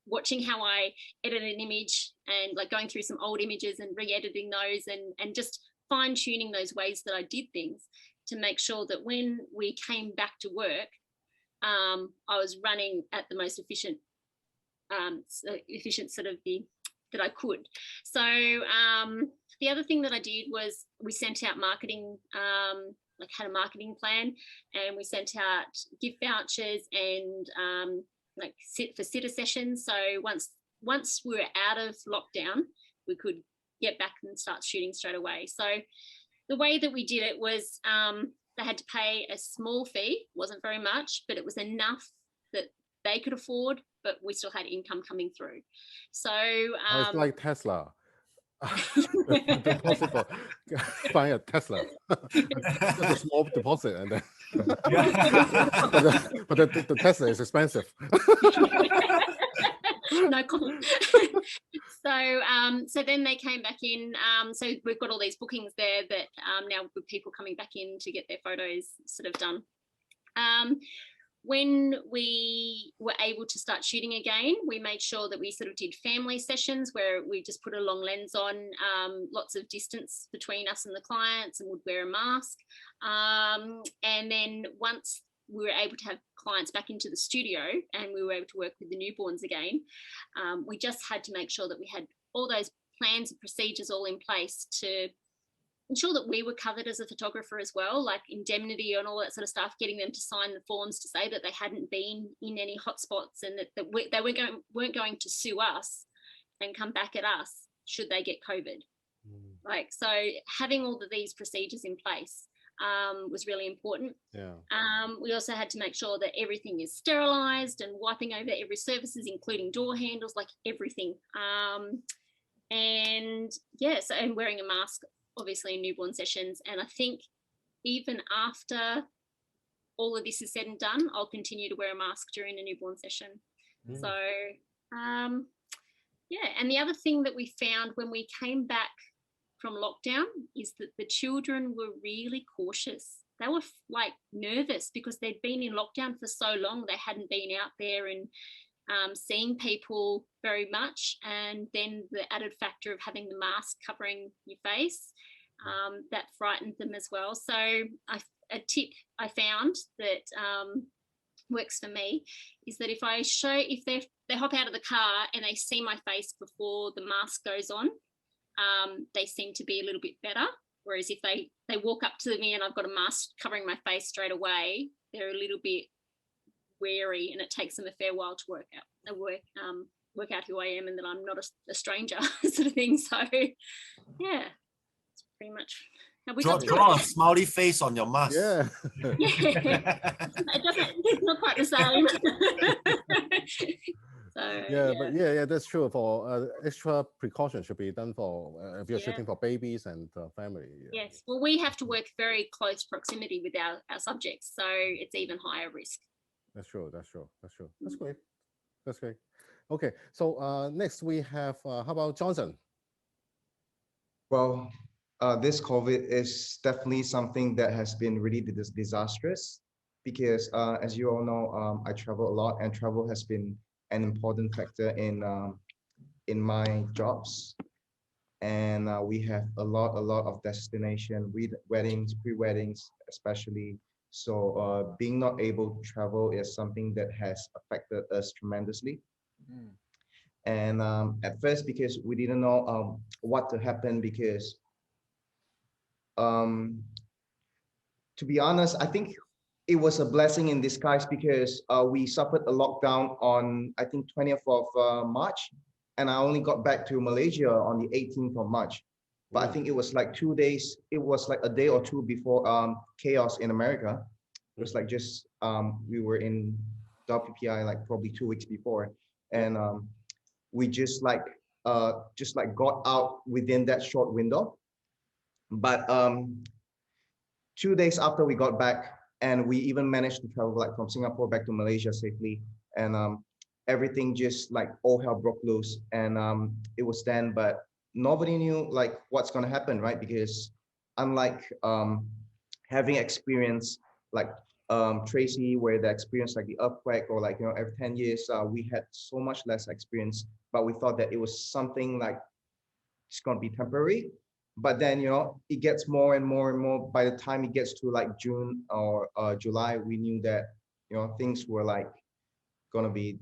watching how I edit an image and like going through some old images and re-editing those, and just fine-tuning those ways that I did things to make sure that when we came back to work, I was running at the most efficient sort of that I could. So the other thing that I did was we sent out marketing had a marketing plan, and we sent out gift vouchers and for sitter sessions. So once we were out of lockdown, we could get back and start shooting straight away. So the way that we did it was they had to pay a small fee, wasn't very much, but it was enough that they could afford, but we still had income coming through. So it's like Tesla. The deposit for buying a Tesla. Just a small deposit, and then but the Tesla is expensive. No comment. So then they came back in. So we've got all these bookings there that now with people coming back in to get their photos sort of done. When we were able to start shooting again, we made sure that we sort of did family sessions where we just put a long lens on, lots of distance between us and the clients, and would wear a mask. And then once we were able to have clients back into the studio and we were able to work with the newborns again, we just had to make sure that we had all those plans and procedures all in place to ensure that we were covered as a photographer as well, like indemnity and all that sort of stuff, getting them to sign the forms to say that they hadn't been in any hotspots and that they weren't going to sue us and come back at us should they get COVID. So having all of these procedures in place was really important. Yeah. We also had to make sure that everything is sterilized and wiping over every surfaces, including door handles, like everything. And wearing a mask, obviously, in newborn sessions. And I think even after all of this is said and done, I'll continue to wear a mask during a newborn session. So, and the other thing that we found when we came back from lockdown is that the children were really cautious. They were like nervous because they'd been in lockdown for so long. They hadn't been out there and seeing people very much, and then the added factor of having the mask covering your face, that frightened them as well. So a tip I found that works for me is that if they hop out of the car and they see my face before the mask goes on, they seem to be a little bit better. Whereas if they walk up to me and I've got a mask covering my face straight away, they're a little bit wary, and it takes them a fair while to work out who I am and that I'm not a stranger, sort of thing. So yeah, it's pretty much how we got through draw it. a smiley face on your mask. Yeah. It's not quite the same. So, but that's true. For extra precaution should be done for if you're shooting for babies and family. Yes, well, we have to work very close proximity with our subjects, so it's even higher risk. That's true. That's great. That's great. Okay, so next we have, how about Johnson? Well, this COVID is definitely something that has been really disastrous because as you all know, I travel a lot, and travel has been an important factor in my jobs. And we have a lot of destination weddings, pre-weddings especially. So being not able to travel is something that has affected us tremendously. And at first, because we didn't know what to happen, because to be honest, I think it was a blessing in disguise, because we suffered a lockdown on, I think, 20th of March, and I only got back to Malaysia on the 18th of March. But I think it was like 2 days, it was like a day or two before chaos in America. It was like just, we were in WPI like probably 2 weeks before. And we just like got out within that short window. But 2 days after we got back, and we even managed to travel like from Singapore back to Malaysia safely. And everything just like all hell broke loose. And it was then, but nobody knew like what's going to happen, right? Because unlike having experience like Tracey, where they experienced like the earthquake, or like, every 10 years, we had so much less experience, but we thought that it was something like it's going to be temporary. But then, it gets more and more and more. By the time it gets to like June or July, we knew that, things were like going to be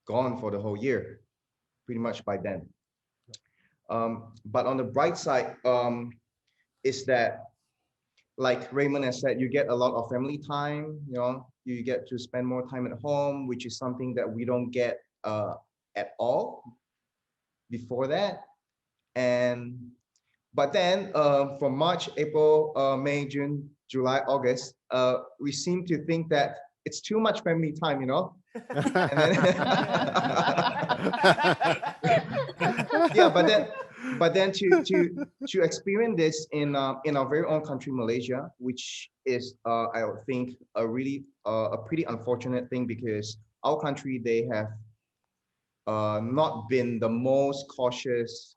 gone for the whole year, pretty much by then. But on the bright side is that like Raymond has said, you get a lot of family time, you get to spend more time at home, which is something that we don't get at all before that. But then from March, April, May, June, July, August, we seem to think that it's too much family time, And then yeah, but then to experience this in our very own country, Malaysia, which is I would think a really a pretty unfortunate thing, because our country, they have not been the most cautious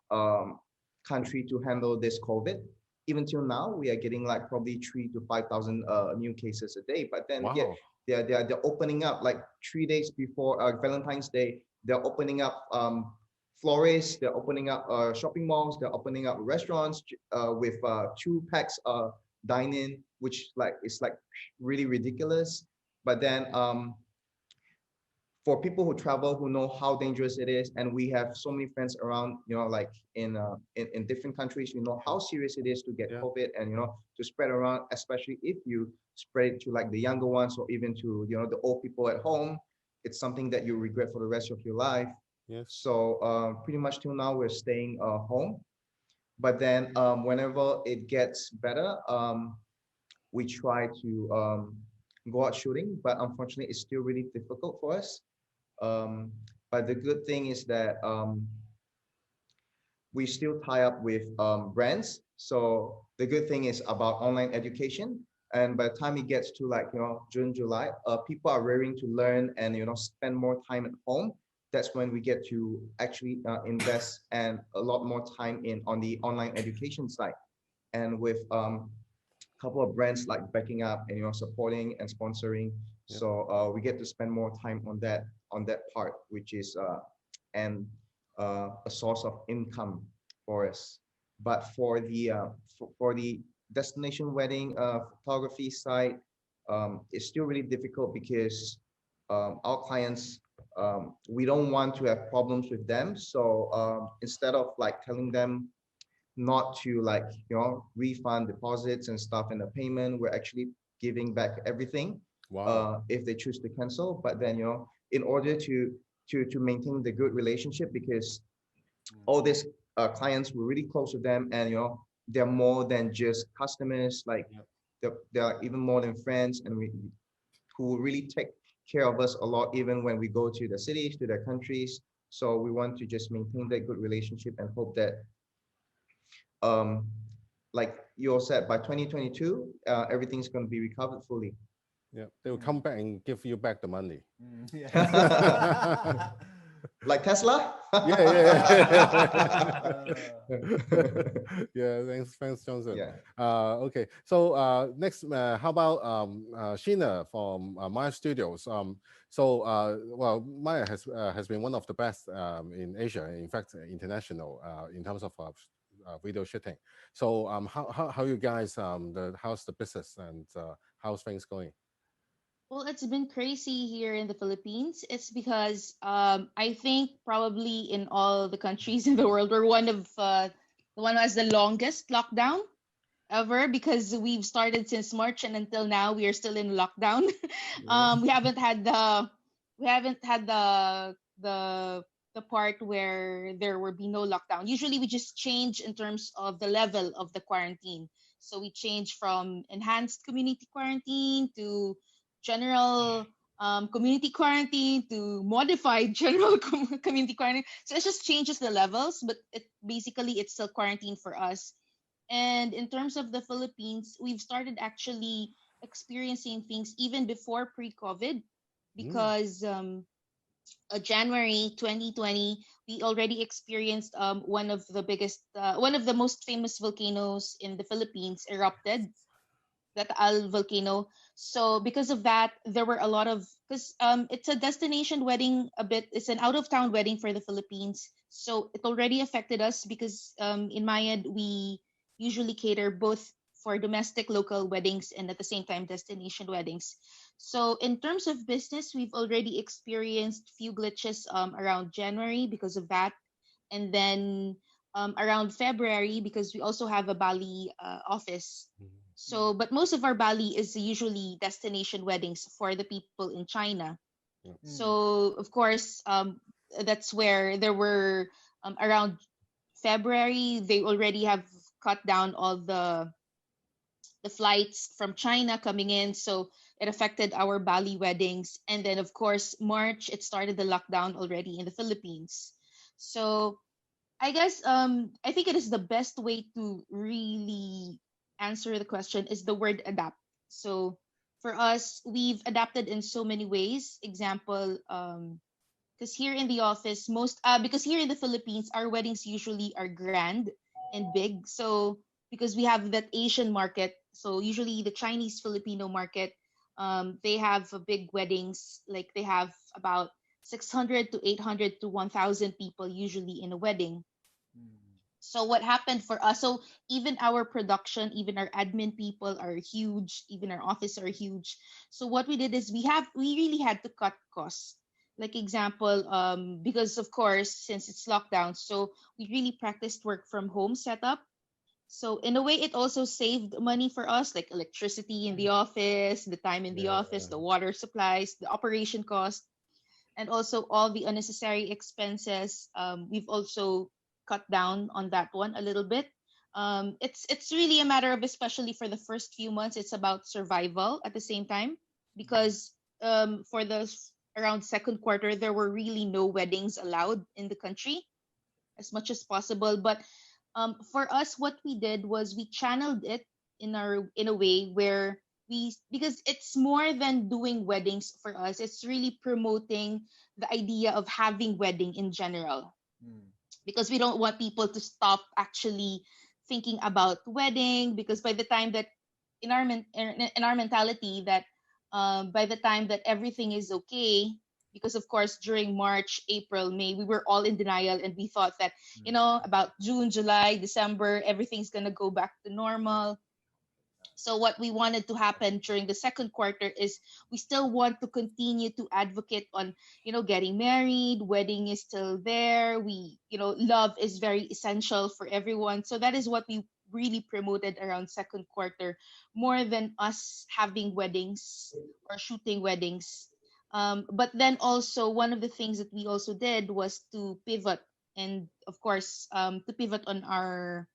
country to handle this COVID. Even till now, we are getting like probably 3,000 to 5,000 new cases a day. But then yeah, they're opening up like 3 days before Valentine's Day. They're opening up florists. They're opening up shopping malls. They're opening up restaurants with 2 packs dine-in, which is really ridiculous. But then for people who travel, who know how dangerous it is, and we have so many friends around, like in different countries, how serious it is to get COVID and to spread around, especially if you spread it to like the younger ones or even to the old people at home. It's something that you regret for the rest of your life. Yes. So pretty much till now we're staying home, but then whenever it gets better, we try to go out shooting, but unfortunately it's still really difficult for us. But the good thing is that we still tie up with brands. So the good thing is about online education. And by the time it gets to June, July, people are raring to learn and spend more time at home. That's when we get to actually invest and a lot more time on the online education side. And with a couple of brands like backing up and supporting and sponsoring. So we get to spend more time on that part, which is a source of income for us. But for the destination wedding photography side, it's still really difficult because our clients, we don't want to have problems with them. So instead of telling them not to refund deposits and stuff and the payment, we're actually giving back everything. Wow. If they choose to cancel. But then in order to maintain the good relationship, because all these clients were really close to them, and they're more than just customers, they're even more than friends, and who really take care of us a lot, even when we go to the cities, to their countries. So we want to just maintain that good relationship and hope that like you all said, by 2022 everything's going to be recovered fully. Yeah, they will come back and give you back the money. Like Tesla? Yeah, thanks, Johnson. Okay, so next, how about Sheena from Maya Studios? Well, Maya has been one of the best in Asia, in fact, international in terms of video shooting. So how you guys, how's the business and how's things going? Well, it's been crazy here in the Philippines. It's because I think probably in all the countries in the world, we're one of the one who has the longest lockdown ever, because we've started since March and until now we are still in lockdown. We haven't had the part where there will be no lockdown. Usually we just change in terms of the level of the quarantine. So we change from enhanced community quarantine to general community quarantine to modified general community quarantine. So it just changes the levels, but it's still quarantine for us. And in terms of the Philippines, we've started actually experiencing things even before pre-COVID, because January 2020, we already experienced one of the most famous volcanoes in the Philippines erupted, that volcano. So because of that, there were a lot of, because it's a destination wedding, it's an out of town wedding for the Philippines. So it already affected us because in my end, we usually cater both for domestic local weddings and at the same time destination weddings. So in terms of business, we've already experienced few glitches around January because of that. And then around February, because we also have a Bali office. So, but most of our Bali is usually destination weddings for the people in China. So, of course, that's where there were around February, they already have cut down all the flights from China coming in. So it affected our Bali weddings. And then, of course, March, it started the lockdown already in the Philippines. So I guess I think it is the best way to really answer the question is the word adapt. So for us, we've adapted in so many ways. Example, because here in the office, because here in the Philippines, our weddings usually are grand and big. So because we have that Asian market, so usually the Chinese Filipino market, they have big weddings. Like they have about 600 to 800 to 1,000 people usually in a wedding. So what happened for us? So even our production, even our admin people are huge. Even our office are huge. So what we did is we really had to cut costs. Like example, because of course since it's lockdown, so we really practiced work from home setup. So in a way, it also saved money for us, like electricity in the office, the time in the office, the water supplies, the operation cost, and also all the unnecessary expenses. We've also cut down on that one a little bit. It's really a matter of, especially for the first few months, it's about survival at the same time, because for the around second quarter there were really no weddings allowed in the country as much as possible. But for us, what we did was we channeled it in a way where because it's more than doing weddings for us, it's really promoting the idea of having wedding in general, because we don't want people to stop actually thinking about wedding, because by the time that in our mentality that by the time that everything is okay, because of course during March, April, May, we were all in denial and we thought that about June, July, December, everything's going to go back to normal. So what we wanted to happen during the second quarter is we still want to continue to advocate on, getting married. Wedding is still there. Love is very essential for everyone. So that is what we really promoted around second quarter, more than us having weddings or shooting weddings. But then also one of the things that we also did was to pivot, and of course to pivot on our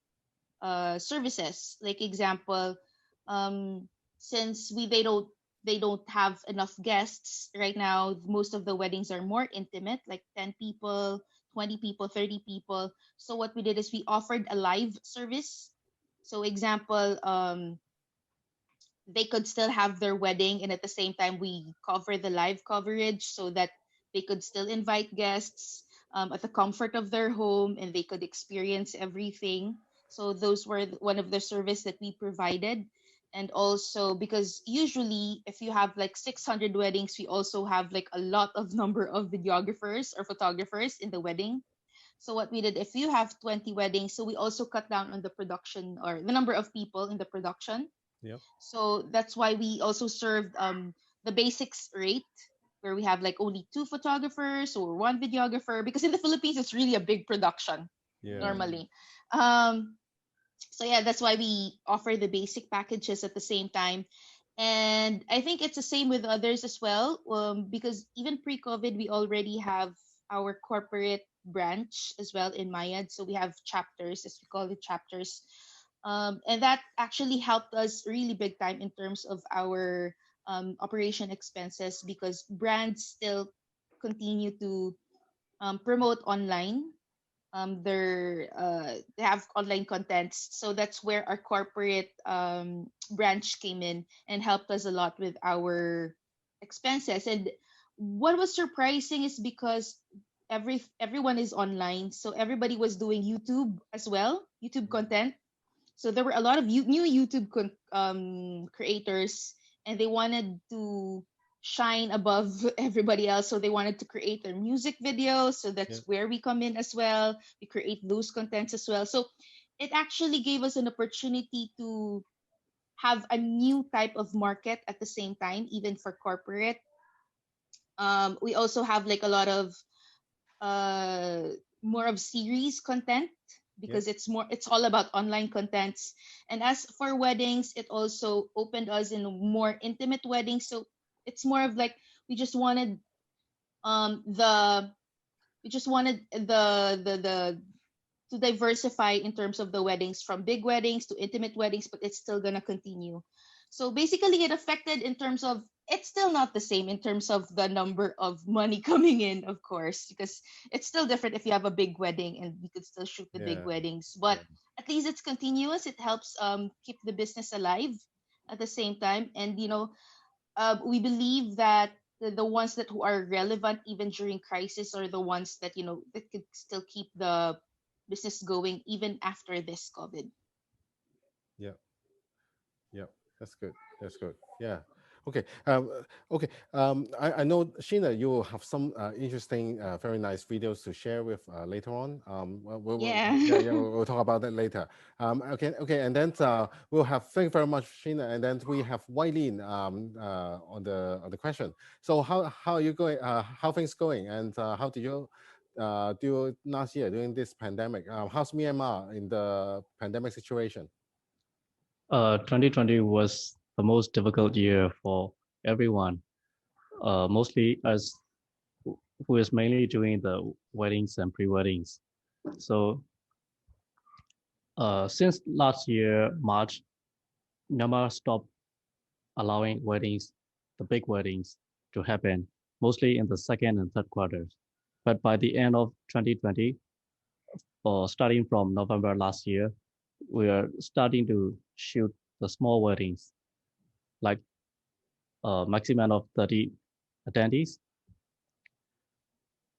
services. Like example, since they don't have enough guests right now, most of the weddings are more intimate, like 10 people, 20 people, 30 people. So what we did is we offered a live service. So example, they could still have their wedding, and at the same time we cover the live coverage so that they could still invite guests at the comfort of their home, and they could experience everything. So those were one of the service that we provided. And also because usually if you have like 600 weddings, we also have like a lot of number of videographers or photographers in the wedding. So what we did, if you have 20 weddings, so we also cut down on the production or the number of people in the production. Yep. So that's why we also served the basics rate, where we have like only 2 photographers or 1 videographer, because in the Philippines it's really a big production normally. So yeah, that's why we offer the basic packages at the same time. And I think it's the same with others as well, because even pre-COVID, we already have our corporate branch as well in Mayad. So we have chapters, as we call it, chapters. And that actually helped us really big time in terms of our operation expenses, because brands still continue to promote online. They have online contents, so that's where our corporate branch came in and helped us a lot with our expenses. And what was surprising is because everyone is online, so everybody was doing YouTube as well, YouTube content. So there were a lot of new YouTube creators, and they wanted to shine above everybody else. So they wanted to create their music videos. So that's where we come in as well. We create those contents as well. So it actually gave us an opportunity to have a new type of market at the same time, even for corporate. We also have like a lot of more of series content. because it's all about online contents. And as for weddings, it also opened us in more intimate weddings. So it's more of like we just wanted the to diversify in terms of the weddings, from big weddings to intimate weddings, but it's still gonna continue. So basically, it affected in terms of, it's still not the same in terms of the number of money coming in, of course, because it's still different if you have a big wedding and you could still shoot the big weddings. But at least it's continuous. It helps keep the business alive at the same time. And we believe that the ones that who are relevant even during crisis are the ones that that could still keep the business going even after this COVID. Yeah. Yeah, that's good. That's good. Yeah. Okay. Okay. I know, Sheena, you will have some interesting, very nice videos to share with later on. We'll talk about that later. Okay. Okay. And then we'll have, thank you very much, Sheena. And then we have Wylene on the question. So how are you going? How things going? And how did you do last year during this pandemic? How's Myanmar in the pandemic situation? 2020 was the most difficult year for everyone, mostly us who is mainly doing the weddings and pre-weddings. So since last year, March, Myanmar stopped allowing weddings, the big weddings, to happen, mostly in the second and third quarters. But by the end of 2020, or starting from November last year, we are starting to shoot the small weddings, like a maximum of 30 attendees.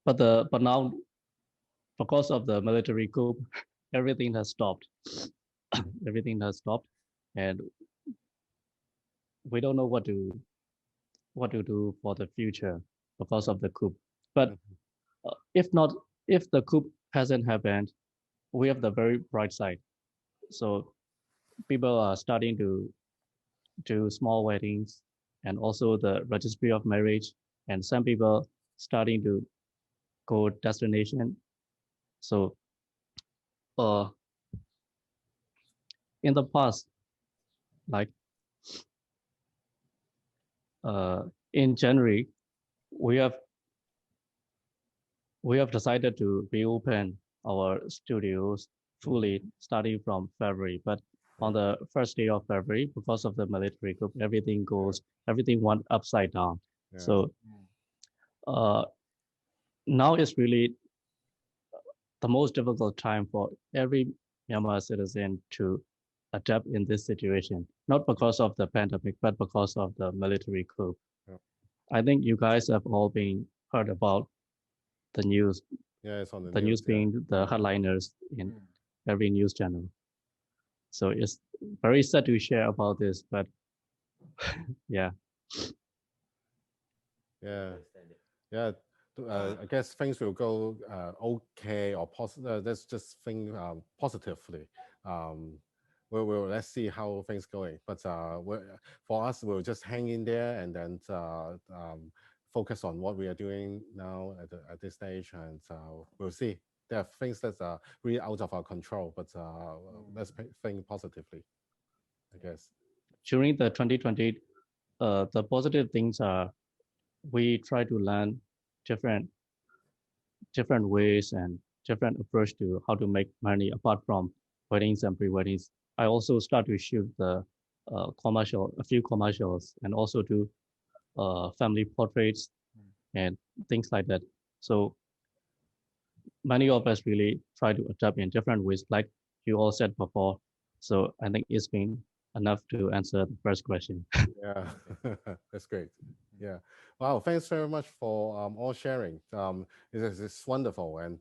But now, because of the military coup, everything has stopped. Everything has stopped, and we don't know what to do for the future because of the coup. But if the coup hasn't happened, we have the very bright side. So people are starting to do small weddings and also the registry of marriage, and some people starting to go destination. So in the past, like in January, we have decided to reopen our studios fully starting from February. But on the first day of February, because of the military coup, everything went upside down. Yeah. So now it's really the most difficult time for every Myanmar citizen to adapt in this situation, not because of the pandemic, but because of the military coup. Yeah. I think you guys have all been heard about the news. Yeah, it's on the news being the headliners in every news channel. So it's very sad to share about this, but yeah. Yeah. Yeah. I guess things will go okay or positive. Let's just think positively. Let's see how things going. But for us, we'll just hang in there and then focus on what we are doing now at this stage, and we'll see. There are things that are really out of our control, but let's think positively, I guess. During the 2020, the positive things are we try to learn different ways and different approach to how to make money apart from weddings and pre-weddings. I also start to shoot the a few commercials, and also do family portraits and things like that. So many of us really try to adapt in different ways, like you all said before. So I think it's been enough to answer the first question. Yeah, that's great. Yeah. Wow. Thanks very much for all sharing. It's wonderful, and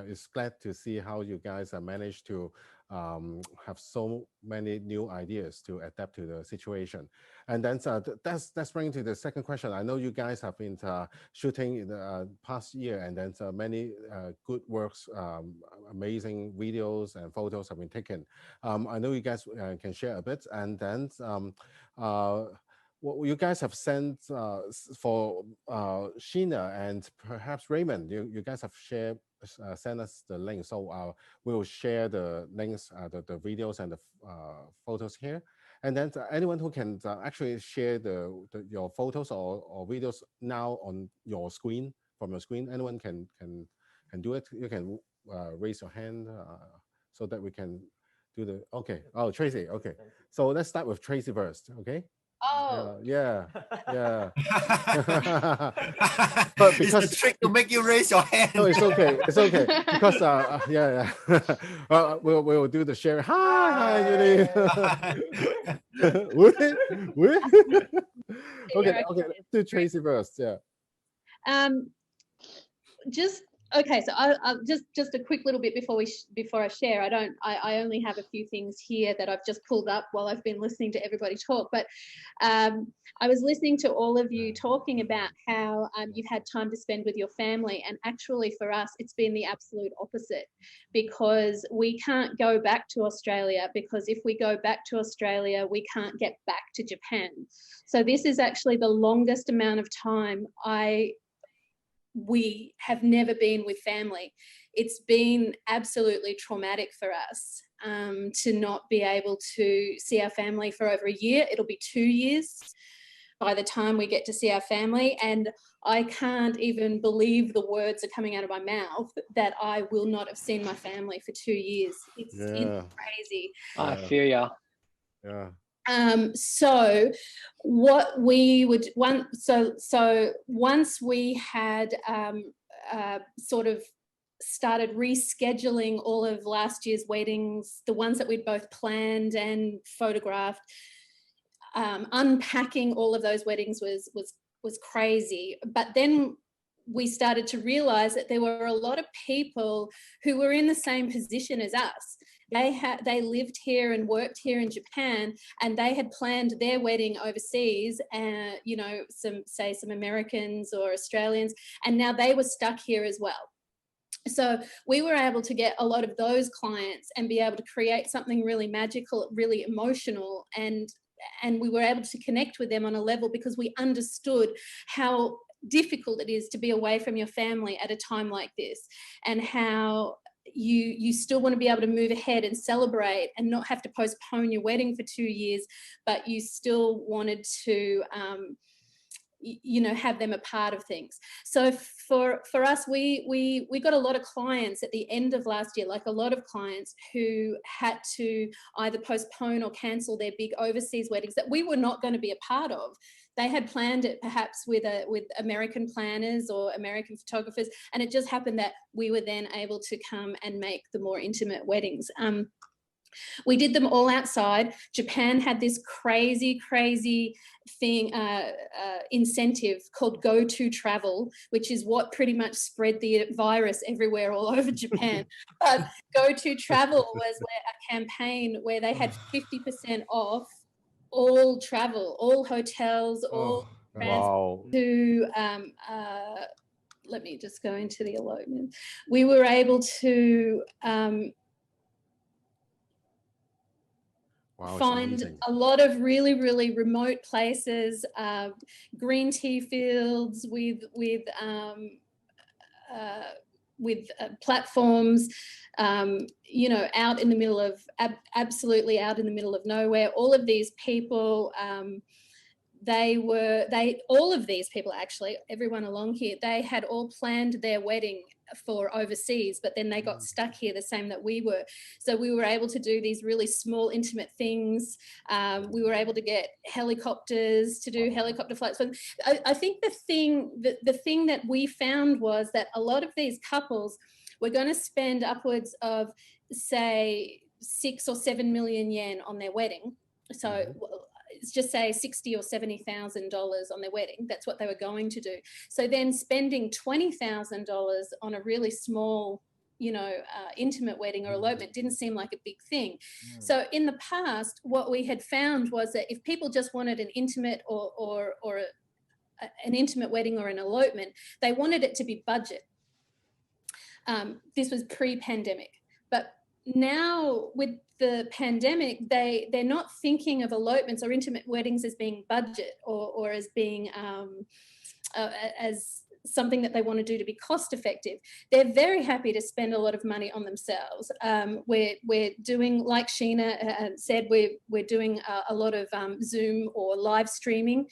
it's glad to see how you guys have managed to have so many new ideas to adapt to the situation. And then that's bringing to the second question. I know you guys have been shooting in the past year, and then many good works, amazing videos and photos have been taken. I know you guys can share a bit, and then what you guys have sent for Sheena and perhaps Raymond, you guys have shared send us the link, so we'll share the links, the videos and the photos here, and then anyone who can actually share your photos or videos now on your screen, from your screen, anyone can do it. You can raise your hand so that we can do the Tracey. Okay, so let's start with Tracey first. Okay. Oh. Yeah. But because it's the trick to make you raise your hand. No, it's okay. It's okay because we'll do the sharing. Hi, Jodie. Okay. Let's do Tracey first. Yeah. Okay, so I'll just a quick little bit before I share. I only have a few things here that I've just pulled up while I've been listening to everybody talk. But I was listening to all of you talking about how you've had time to spend with your family, and actually for us, it's been the absolute opposite, because we can't go back to Australia, because if we go back to Australia, we can't get back to Japan. So this is actually the longest amount of time we have never been with family. It's been absolutely traumatic for us to not be able to see our family for over a year. It'll be 2 years by the time we get to see our family, and I can't even believe the words are coming out of my mouth that I will not have seen my family for 2 years. It's crazy. I feel ya. Yeah. So what we would so once we had sort of started rescheduling all of last year's weddings, the ones that we'd both planned and photographed, unpacking all of those weddings was crazy. But then we started to realize that there were a lot of people who were in the same position as us. They lived here and worked here in Japan, and they had planned their wedding overseas, and some Americans or Australians, and now they were stuck here as well. So we were able to get a lot of those clients and be able to create something really magical, really emotional, and we were able to connect with them on a level because we understood how difficult it is to be away from your family at a time like this, and how you still want to be able to move ahead and celebrate and not have to postpone your wedding for 2 years, but you still wanted to have them a part of things. So for us, we got a lot of clients at the end of last year, like a lot of clients who had to either postpone or cancel their big overseas weddings that we were not going to be a part of. They had planned it perhaps with American planners or American photographers, and it just happened that we were then able to come and make the more intimate weddings. We did them all outside. Japan had this crazy thing, incentive called Go To Travel, which is what pretty much spread the virus everywhere all over Japan. But Go To Travel was a campaign where they had 50% off all travel, all hotels, all transport to let me just go into the elopement. We were able to find a lot of really remote places, green tea fields with platforms, out in the middle of absolutely out in the middle of nowhere. All of these people, all of these people actually, everyone along here, they had all planned their wedding for overseas, but then they got stuck here the same that we were. So we were able to do these really small, intimate things. We were able to get helicopters to do helicopter flights. So I think the thing that we found was that a lot of these couples were going to spend upwards of, say, 6 or 7 million yen on their wedding. So just say $60,000 or $70,000 on their wedding. That's what they were going to do. So then spending $20,000 on a really small, intimate wedding or elopement didn't seem like a big thing. So in the past, what we had found was that if people just wanted an intimate or an intimate wedding or an elopement, they wanted it to be budget. This was pre-pandemic. But now with the pandemic, they're not thinking of elopements or intimate weddings as being budget or as being as something that they want to do to be cost effective. They're very happy to spend a lot of money on themselves. We're doing, like Sheena said, we're doing a lot of Zoom or live streaming.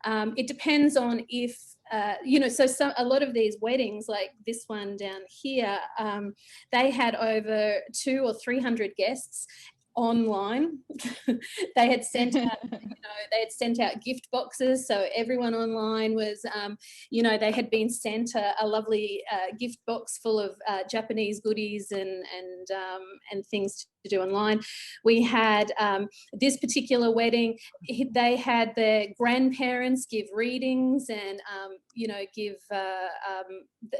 It depends on if so a lot of these weddings, like this one down here, they had over 200 or 300 guests online. They had sent out, they had sent out gift boxes, so everyone online was, they had been sent a lovely gift box full of Japanese goodies and things to do online. We had this particular wedding, they had their grandparents give readings and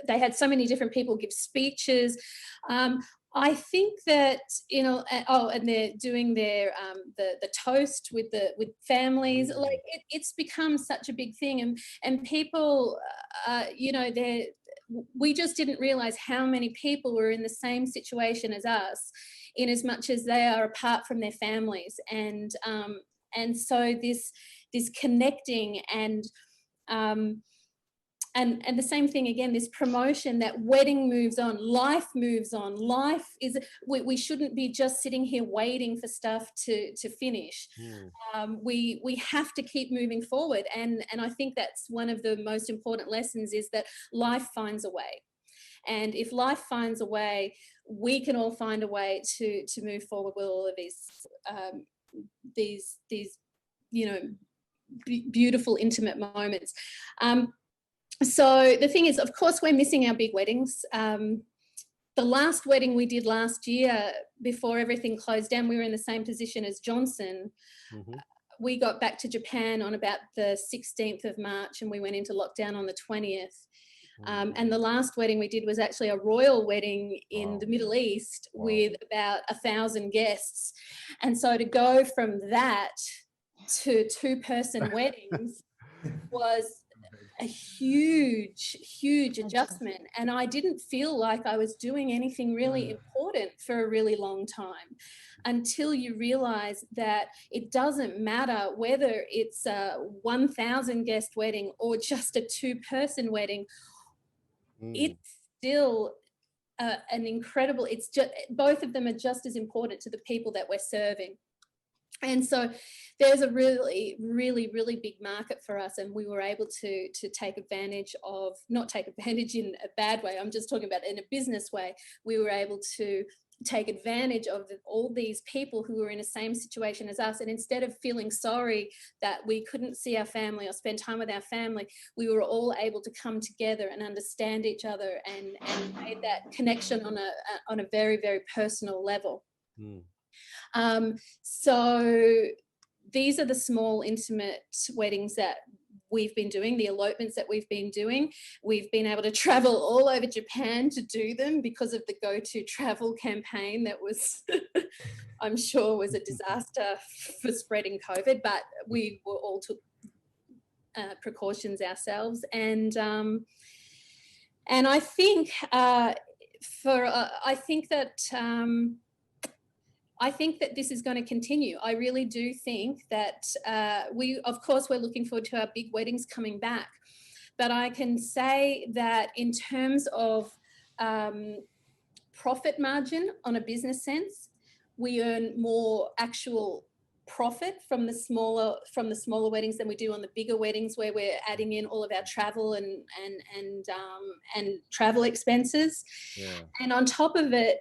they had so many different people give speeches. I think that and they're doing their the toast with families. Like it's become such a big thing, and people, we just didn't realize how many people were in the same situation as us, in as much as they are apart from their families, and so this connecting and the same thing again, this promotion that wedding moves on, life moves on. Life is, we shouldn't be just sitting here waiting for stuff to finish. We have to keep moving forward, and I think that's one of the most important lessons, is that life finds a way, and if life finds a way, we can all find a way to move forward with all of these beautiful intimate moments. So the thing is, of course, we're missing our big weddings. The last wedding we did last year, before everything closed down, we were in the same position as Johnson. We got back to Japan on about the 16th of March, and we went into lockdown on the 20th. And the last wedding we did was actually a royal wedding in the Middle East with about 1,000 guests. And so to go from that to two-person weddings was a huge adjustment, and I didn't feel like I was doing anything really important for a really long time, until you realize that it doesn't matter whether it's a 1,000 guest wedding or just a two-person wedding. It's still an incredible, it's just, both of them are just as important to the people that we're serving. And so there's a really big market for us, and we were able to take advantage of, not take advantage in a bad way, I'm just talking about in a business way. We were able to take advantage of all these people who were in the same situation as us, and instead of feeling sorry that we couldn't see our family or spend time with our family, we were all able to come together and understand each other and made that connection on a very, very personal level. So these are the small intimate weddings that we've been doing, the elopements that we've been doing. We've been able to travel all over Japan to do them because of the Go To Travel campaign that was, I'm sure, was a disaster for spreading COVID, but we were all took precautions ourselves. And I think I think that this is going to continue. I really do think that of course, we're looking forward to our big weddings coming back. But I can say that in terms of profit margin on a business sense, we earn more actual profit from the smaller weddings than we do on the bigger weddings, where we're adding in all of our travel and travel expenses. And on top of it,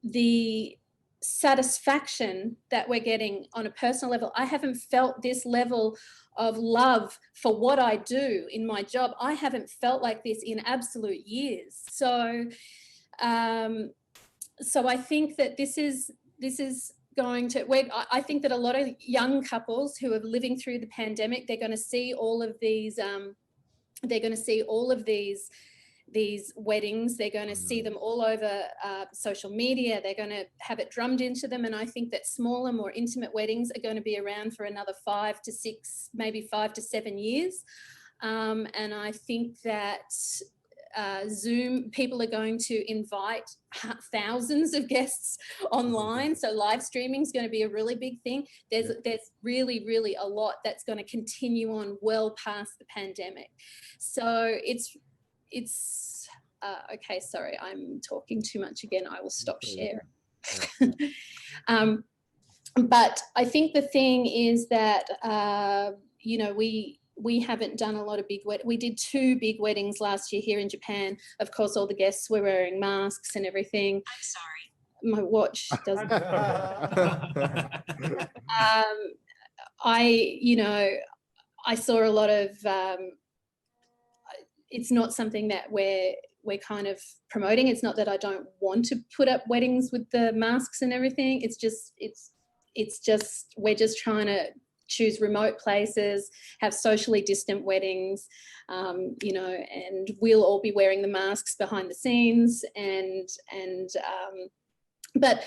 the satisfaction that we're getting on a personal level, I haven't felt this level of love for what I do in my job. I haven't felt like this in absolute years. So I think that this is going to, I think that a lot of young couples who are living through the pandemic, they're going to see all of these weddings, they're going to see them all over social media, they're going to have it drummed into them, and I think that smaller, more intimate weddings are going to be around for another 5 to 6, maybe 5 to 7 years. And I think that Zoom, people are going to invite thousands of guests online. So live streaming is going to be a really big thing. There's really, really a lot that's going to continue on well past the pandemic. So it's okay, sorry, I'm talking too much again. I will stop sharing. But I think the thing is that, you know, we haven't done a lot of big weddings. We did 2 big weddings last year here in Japan. Of course, all the guests were wearing masks and everything. I'm sorry. My watch doesn't. I saw a lot of, it's not something that we're kind of promoting. It's not that I don't want to put up weddings with the masks and everything. It's just we're just trying to choose remote places, have socially distant weddings, you know, and we'll all be wearing the masks behind the scenes. But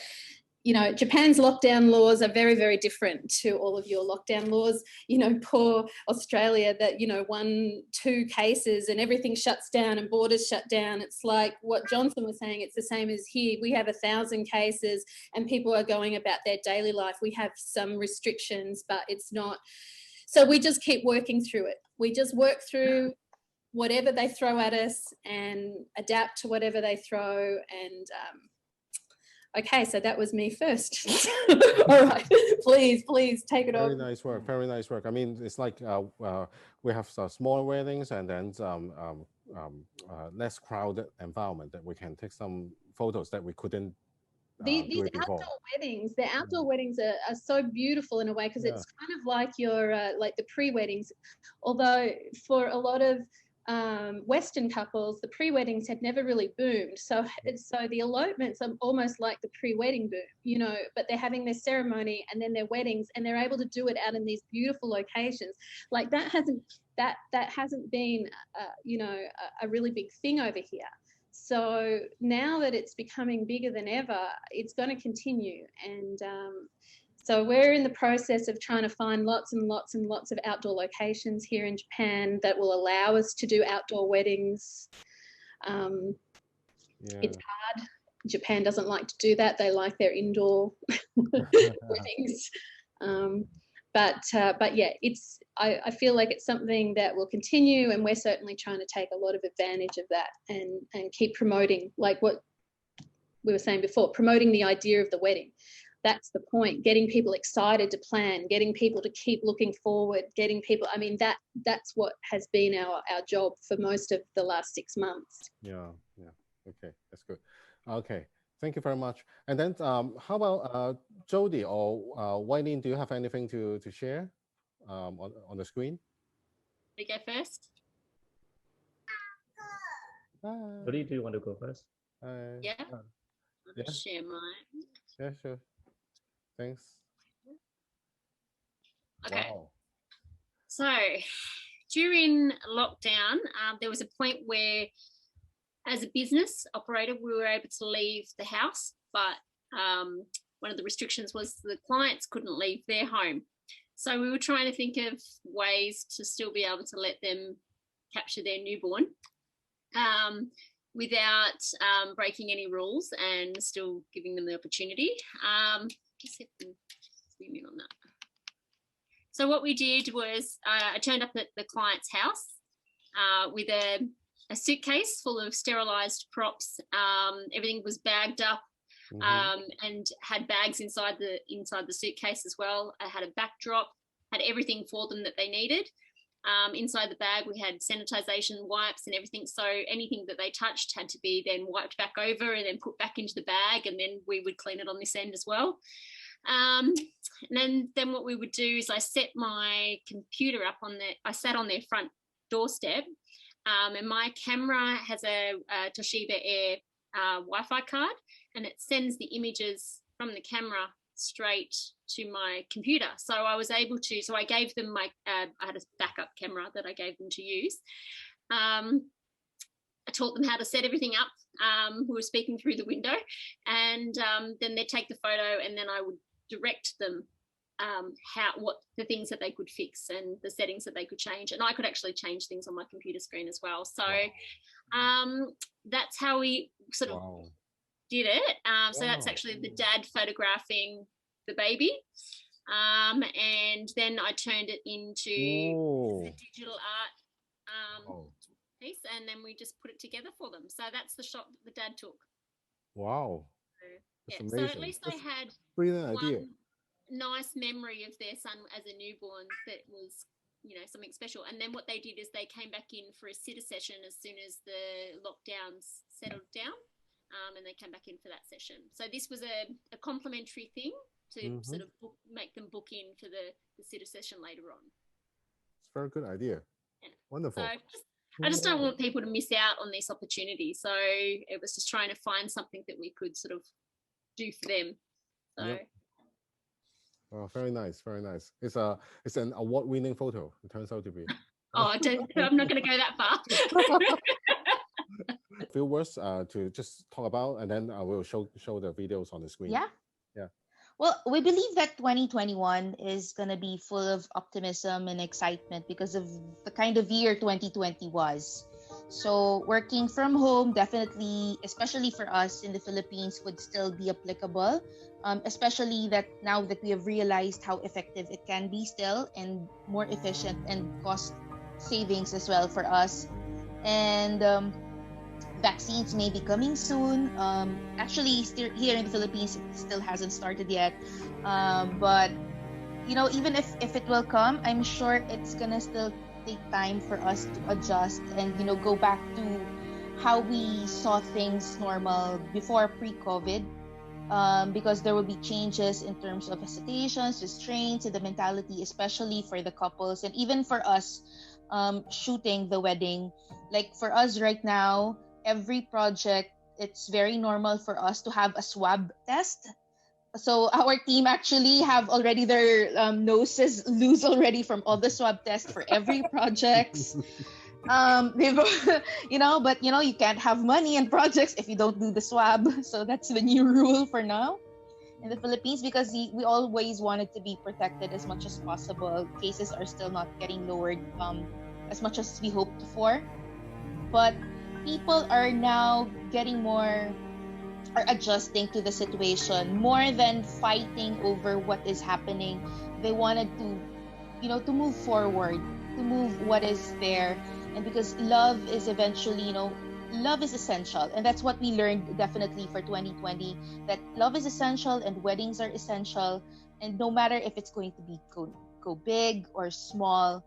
you know, Japan's lockdown laws are very, very different to all of your lockdown laws. You know, poor Australia that, you know, 1, 2 cases and everything shuts down and borders shut down. It's like what Johnson was saying, it's the same as here. We have 1,000 cases and people are going about their daily life. We have some restrictions, but it's not. So we just keep working through it. We just work through whatever they throw at us and adapt to whatever they throw. And okay, so that was me first. All right, please take it over. Very nice work, very nice work. I mean, it's like we have small weddings and then less crowded environment that we can take some photos that we couldn't These outdoor weddings, the outdoor weddings are so beautiful in a way because it's kind of like your like the pre-weddings, although for a lot of Western couples, the pre-weddings had never really boomed. So the elopements are almost like the pre-wedding boom, you know, but they're having their ceremony and then their weddings and they're able to do it out in these beautiful locations. Like that hasn't been, you know, a really big thing over here. So now that it's becoming bigger than ever, it's going to continue. And so we're in the process of trying to find lots and lots and lots of outdoor locations here in Japan that will allow us to do outdoor weddings. It's hard. Japan doesn't like to do that. They like their indoor weddings. But yeah, I feel like it's something that will continue, and we're certainly trying to take a lot of advantage of that and keep promoting, like what we were saying before, promoting the idea of the wedding. That's the point, getting people excited to plan, getting people to keep looking forward, getting people, I mean, that's what has been our job for most of the last 6 months. Yeah, okay, that's good. Okay, thank you very much. And then how about Jodie or Wai-Lin, do you have anything to share on the screen? We go first? Jodie, do you want to go first? Yeah, I'll just share mine. Yeah, sure. Thanks. Okay. Wow. So during lockdown, there was a point where as a business operator, we were able to leave the house, but one of the restrictions was the clients couldn't leave their home. So we were trying to think of ways to still be able to let them capture their newborn without breaking any rules and still giving them the opportunity. Just zoom in on that. So what we did was I turned up at the client's house with a suitcase full of sterilized props. Everything was bagged up and had bags inside the suitcase as well. I had a backdrop, had everything for them that they needed. Inside the bag, we had sanitization wipes and everything. So anything that they touched had to be then wiped back over and then put back into the bag, and then we would clean it on this end as well. And then what we would do is I set my computer up I sat on their front doorstep, and my camera has a Toshiba Air Wi-Fi card, and it sends the images from the camera straight to my computer. So I was able to, so I gave them I had a backup camera that I gave them to use. I taught them how to set everything up, who were speaking through the window, and then they'd take the photo, and then I would direct them what the things that they could fix and the settings that they could change. And I could actually change things on my computer screen as well. So That's how we sort of did it. So that's actually the dad photographing the baby. And then I turned it into the digital art piece, and then we just put it together for them. So that's the shot that the dad took. Wow. So, That's so amazing. at least they had brilliant idea. one nice memory of their son as a newborn that was, something special. And then what they did is they came back in for a sitter session as soon as the lockdowns settled down, and they came back in for that session. So this was a complimentary thing to sort of make them book in for the sitter session later on. It's a very good idea. Yeah. Wonderful. So I just don't want people to miss out on this opportunity. So it was just trying to find something that we could sort of do for them. So. Yep. Oh, very nice, very nice. It's an award-winning photo. It turns out to be. Oh, I'm not going to go that far. A few words to just talk about, and then we'll show the videos on the screen. Yeah. Yeah. Well, we believe that 2021 is going to be full of optimism and excitement because of the kind of year 2020 was. So working from home definitely, especially for us in the Philippines, would still be applicable, especially that now that we have realized how effective it can be still and more efficient and cost savings as well for us. And vaccines may be coming soon. Actually, still here in the Philippines, it still hasn't started yet. But even if it will come, I'm sure it's gonna still take time for us to adjust and go back to how we saw things normal before pre-COVID. Because there will be changes in terms of hesitations, restraints, and the mentality, especially for the couples and even for us shooting the wedding. Like for us right now, every project, it's very normal for us to have a swab test. So our team actually have already their noses loose already from all the swab tests for every projects. But you can't have money in projects if you don't do the swab. So that's the new rule for now in the Philippines, because we always wanted to be protected as much as possible. Cases are still not getting lowered as much as we hoped for. But people are now are adjusting to the situation more than fighting over what is happening. They wanted to move forward, to move what is there. And because love is eventually, love is essential. And that's what we learned definitely for 2020, that love is essential and weddings are essential. And no matter if it's going to be go big or small,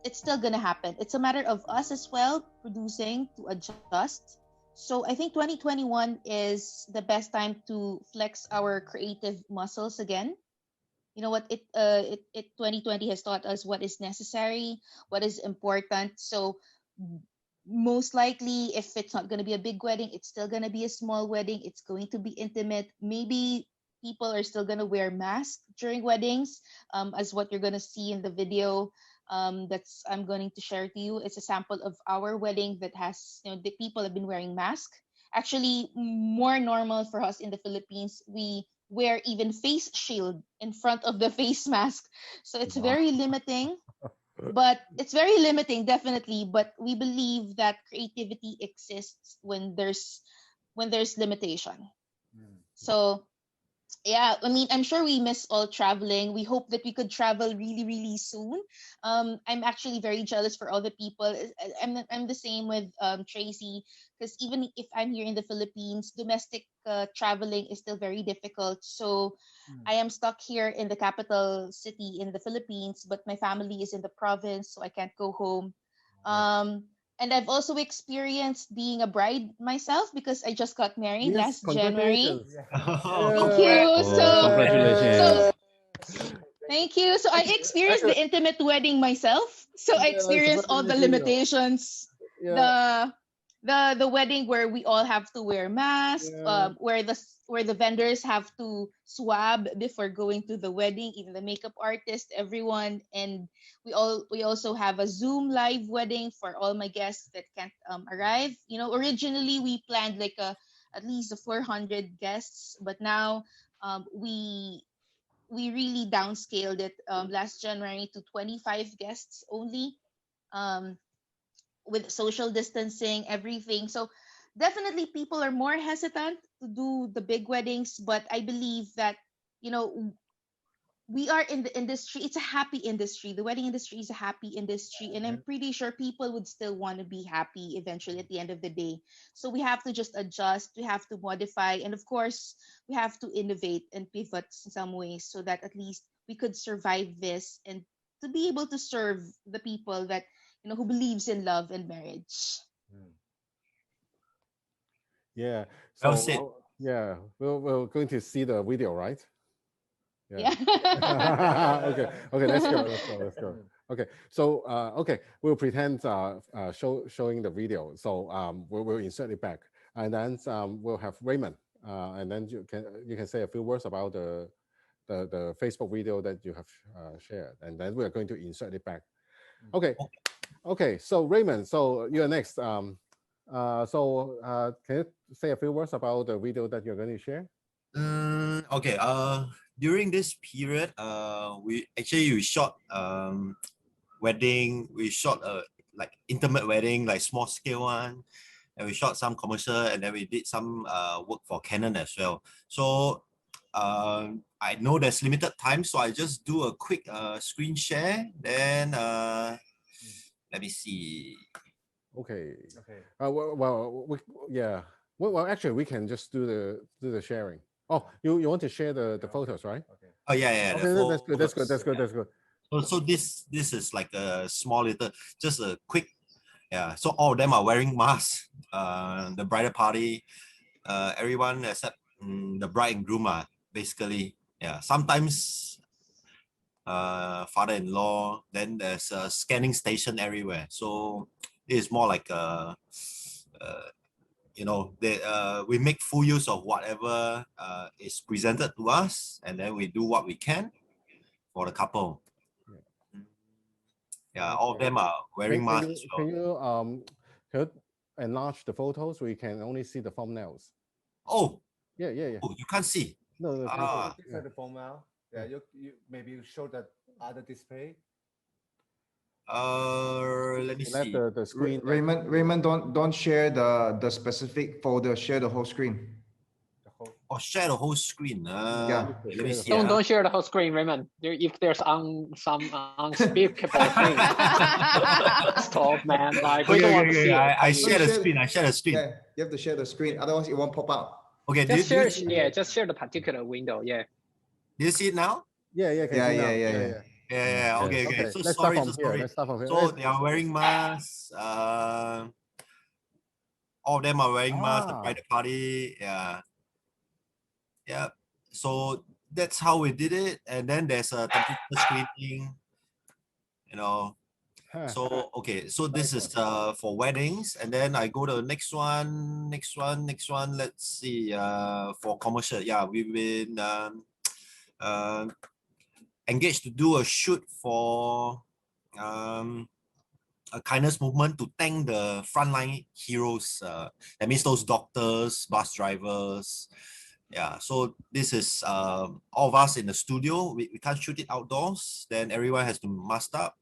it's still going to happen. It's a matter of us as well producing to adjust. So I think 2021 is the best time to flex our creative muscles again. You know what? 2020 has taught us what is necessary, what is important. So most likely, if it's not going to be a big wedding, it's still going to be a small wedding. It's going to be intimate. Maybe people are still going to wear masks during weddings, as what you're going to see in the video. That's I'm going to share to you. It's a sample of our wedding that has, the people have been wearing masks. Actually, more normal for us in the Philippines. We wear even face shield in front of the face mask. So it's very limiting. But it's very limiting, definitely. But we believe that creativity exists when there's limitation. So yeah, I mean, I'm sure we miss all traveling. We hope that we could travel really, really soon. I'm actually very jealous for all the people. I'm the same with Tracey, because even if I'm here in the Philippines, domestic traveling is still very difficult. So I am stuck here in the capital city in the Philippines, but my family is in the province, so I can't go home. And I've also experienced being a bride myself because I just got married last January. Thank you. Congratulations. Thank you. So I experienced the intimate wedding myself. So I experienced all the limitations. The wedding where we all have to wear masks, where the vendors have to swab before going to the wedding, even the makeup artist, everyone. And we also have a Zoom live wedding for all my guests that can't arrive. Originally we planned like at least 400 guests, but now we really downscaled it last January to 25 guests only. with social distancing, everything. So definitely people are more hesitant to do the big weddings, but I believe that, you know, we are in the industry. It's a happy industry. The wedding industry is a happy industry, and I'm pretty sure people would still want to be happy eventually at the end of the day. So we have to just adjust, we have to modify, and of course we have to innovate and pivot in some ways so that at least we could survive this and to be able to serve the people that, you know, who believes in love and marriage. Yeah. Well So said. yeah, we're going to see the video, right? Yeah. Okay. Okay. Let's go. Let's go. Let's go. Okay. So okay, we'll pretend showing the video. So we'll insert it back, and then we'll have Raymond, and then you can say a few words about the Facebook video that you have shared, and then we are going to insert it back. Okay. Okay. So Raymond, so you're next. Can you say a few words about the video that you're going to share? Okay. During this period, we shot wedding. We shot like intimate wedding, like small scale one, and we shot some commercial, and then we did some work for Canon as well. So I know there's limited time, so I just do a quick screen share. Then let me see. Okay. Okay. Well, actually, we can just do the sharing. Oh, you want to share the photos, right? Okay. Oh yeah. Okay, that's good. That's good. That's good. That's good. So this is like a small little, just a quick, yeah. So all of them are wearing masks. The bridal party, everyone except the bride and groom are basically, yeah. Sometimes father-in-law. Then there's a scanning station everywhere. So it's more like you know, we make full use of whatever is presented to us, and then we do what we can for the couple. Yeah, all of them are wearing masks as well. Can you enlarge the photos so you can only see the thumbnails? Oh. Yeah. Oh, you can't see. No. The thumbnail. Yeah, you maybe you show that other display. Let me see. The screen. Raymond, don't share the specific folder. Share the whole screen. Oh, share the whole screen. Yeah. Let me see. Don't share the whole screen, Raymond. If there's some unspeakable thing, stop, man. Like we don't want to see it. I share the screen. I share the screen. Yeah, you have to share the screen. Otherwise, it won't pop out. Okay. Just share the particular window. Yeah. Do you see it now? Yeah. Yeah. Okay. So let's sorry. start from here. So they are wearing masks. All of them are wearing masks. The bridal party. Yeah. So that's how we did it. And then there's a temperature screening. You know. So okay. So this is for weddings, and then I go to the next one. Let's see. For commercial. Yeah, we've been engaged to do a shoot for a kindness movement to thank the frontline heroes. That means those doctors, bus drivers. Yeah, so this is all of us in the studio. We can't shoot it outdoors. Then everyone has to mask up.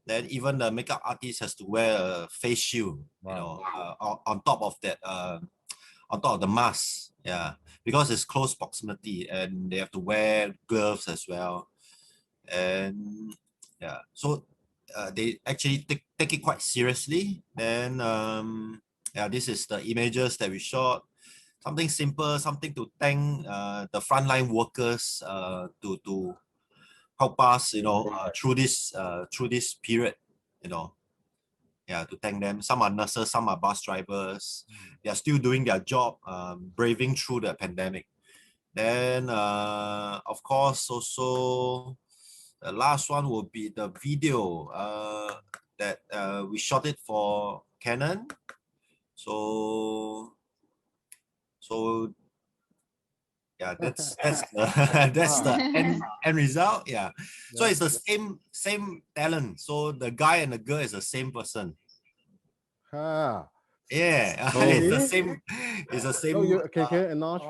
Then even the makeup artist has to wear a face shield, you know, on top of that, on top of the mask. Yeah, because it's close proximity, and they have to wear gloves as well. And yeah, so they actually take it quite seriously. Then yeah, this is the images that we shot. Something simple, something to thank the frontline workers to help us, you know, through this period, you know. Yeah, to thank them. Some are nurses, some are bus drivers. They are still doing their job, braving through the pandemic. Then, of course, also the last one will be the video that we shot it for Canon. So yeah, that's the end result. Yeah. So it's the same talent. So the guy and the girl is the same person. Yeah, it's the same. It's the same. No, can you enlarge?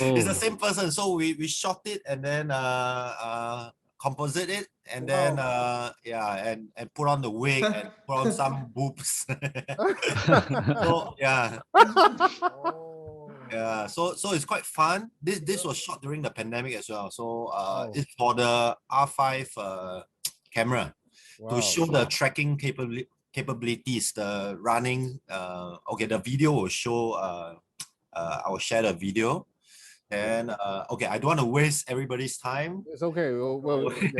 It's the same person. So we shot it, and then composite it, and then and put on the wig and put on some boobs. So yeah. Yeah, so it's quite fun. This was shot during the pandemic as well. So it's for the R5 camera to show the tracking capabilities, the running. Okay, the video will show. I will share the video. And okay, I don't want to waste everybody's time. It's okay. We'll take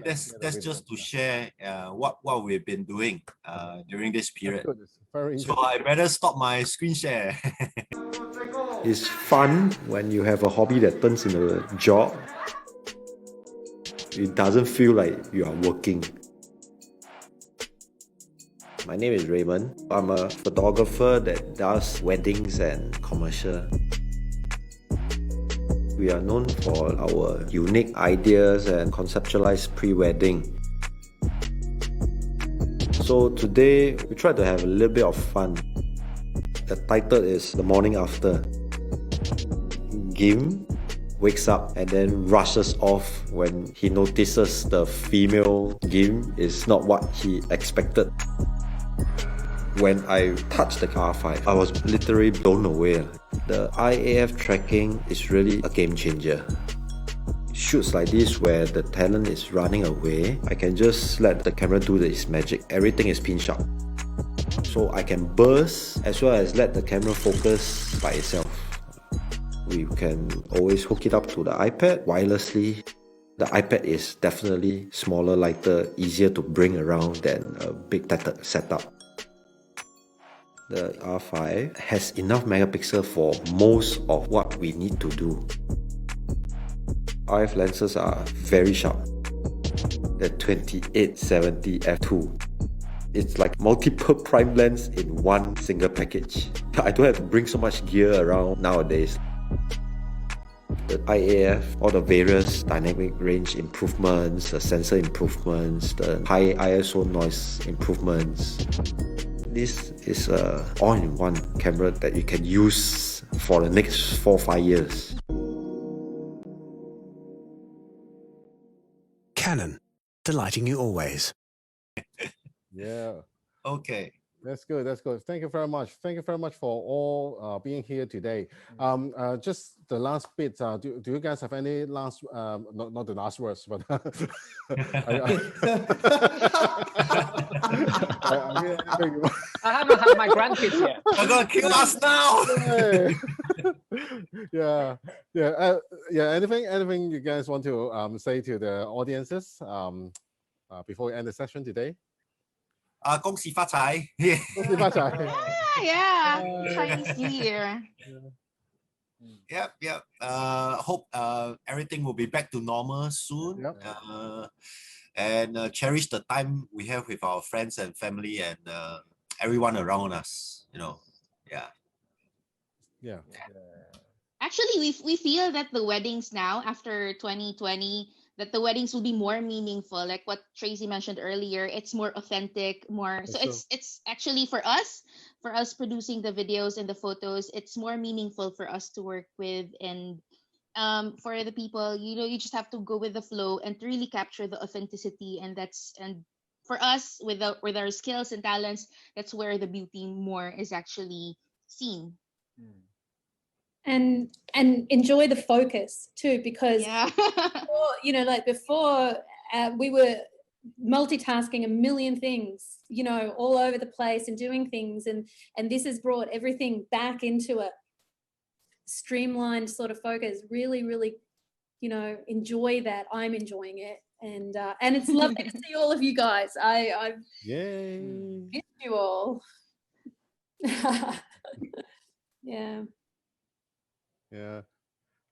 that's just to share what we've been doing during this period. So I better stop my screen share. It's fun when you have a hobby that turns into a job. It doesn't feel like you are working. My name is Raymond. I'm a photographer that does weddings and commercial. We are known for our unique ideas and conceptualized pre-wedding. So today, we try to have a little bit of fun. The title is The Morning After. Gim wakes up and then rushes off when he notices the female Gim is not what he expected. When I touched the R5, I was literally blown away. The IAF tracking is really a game changer. Shoots like this where the talent is running away, I can just let the camera do its magic. Everything is pin sharp. So I can burst as well as let the camera focus by itself. We can always hook it up to the iPad wirelessly. The iPad is definitely smaller, lighter, easier to bring around than a big setup. The R5 has enough megapixel for most of what we need to do. RF lenses are very sharp. The 2870 f2. It's like multiple prime lens in one single package. I don't have to bring so much gear around nowadays. The IAF, all the various dynamic range improvements, the sensor improvements, the high ISO noise improvements. This is an all-in-one camera that you can use for the next 4-5 years. Canon, delighting you always. Yeah. Okay. That's good. That's good. Thank you very much. Thank you very much for all being here today. Just the last bit. Do you guys have any last? Not the last words, but I haven't had my grandkids yet. They're gonna kill us now. Yeah. Anything you guys want to say to the audiences before we end the session today? 恭喜發財！恭喜發財！ Yeah, Chinese New Year. Yep. Hope everything will be back to normal soon. Yep. And cherish the time we have with our friends and family and everyone around us. Yeah. Actually, we feel that the weddings now after 2020, that the weddings will be more meaningful, like what Tracey mentioned earlier. It's more authentic, more. So it's actually for us producing the videos and the photos. It's more meaningful for us to work with, and for the people, you just have to go with the flow and to really capture the authenticity, and for us with our skills and talents, that's where the beauty more is actually seen. And enjoy the focus too, because before we were multitasking a million things, all over the place and doing things, and this has brought everything back into a streamlined sort of focus. Really, really, enjoy that. I'm enjoying it, and it's lovely to see all of you guys. I've missed you all. Yeah.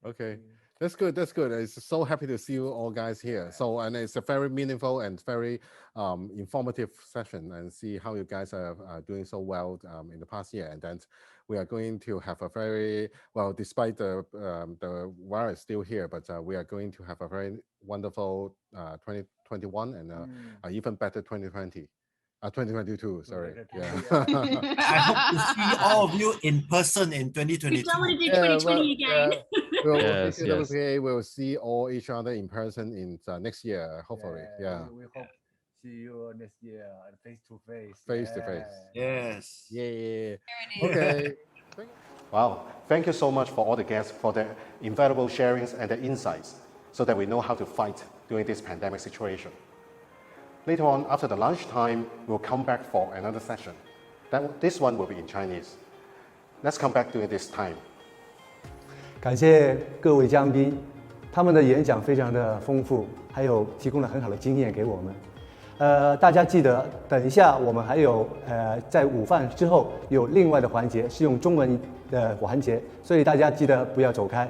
Okay. That's good. I'm so happy to see you all guys here. So, and it's a very meaningful and very informative session, and see how you guys are doing so well in the past year. And then we are going to have a very despite the virus still here, but we are going to have a very wonderful 2021 and even better 2020. 2022, sorry. Yeah. I hope to see all of you in person in 2022. We don't want to do 2020 again. Well, Yes, AsiaWPA will see all each other in person in next year, hopefully. Yeah. We hope see you next year face to face. Face to face. Yes. Yeah. Okay. Wow. Thank you so much for all the guests for their invaluable sharings and their insights so that we know how to fight during this pandemic situation. Later on, after the lunchtime, we'll come back for another session. This one will be in Chinese. Let's come back during this time. 感谢各位嘉宾，他们的演讲非常的丰富，还有提供了很好的经验给我们。大家记得，等一下我们还有在午饭之后有另外的环节是用中文的环节，所以大家记得不要走开。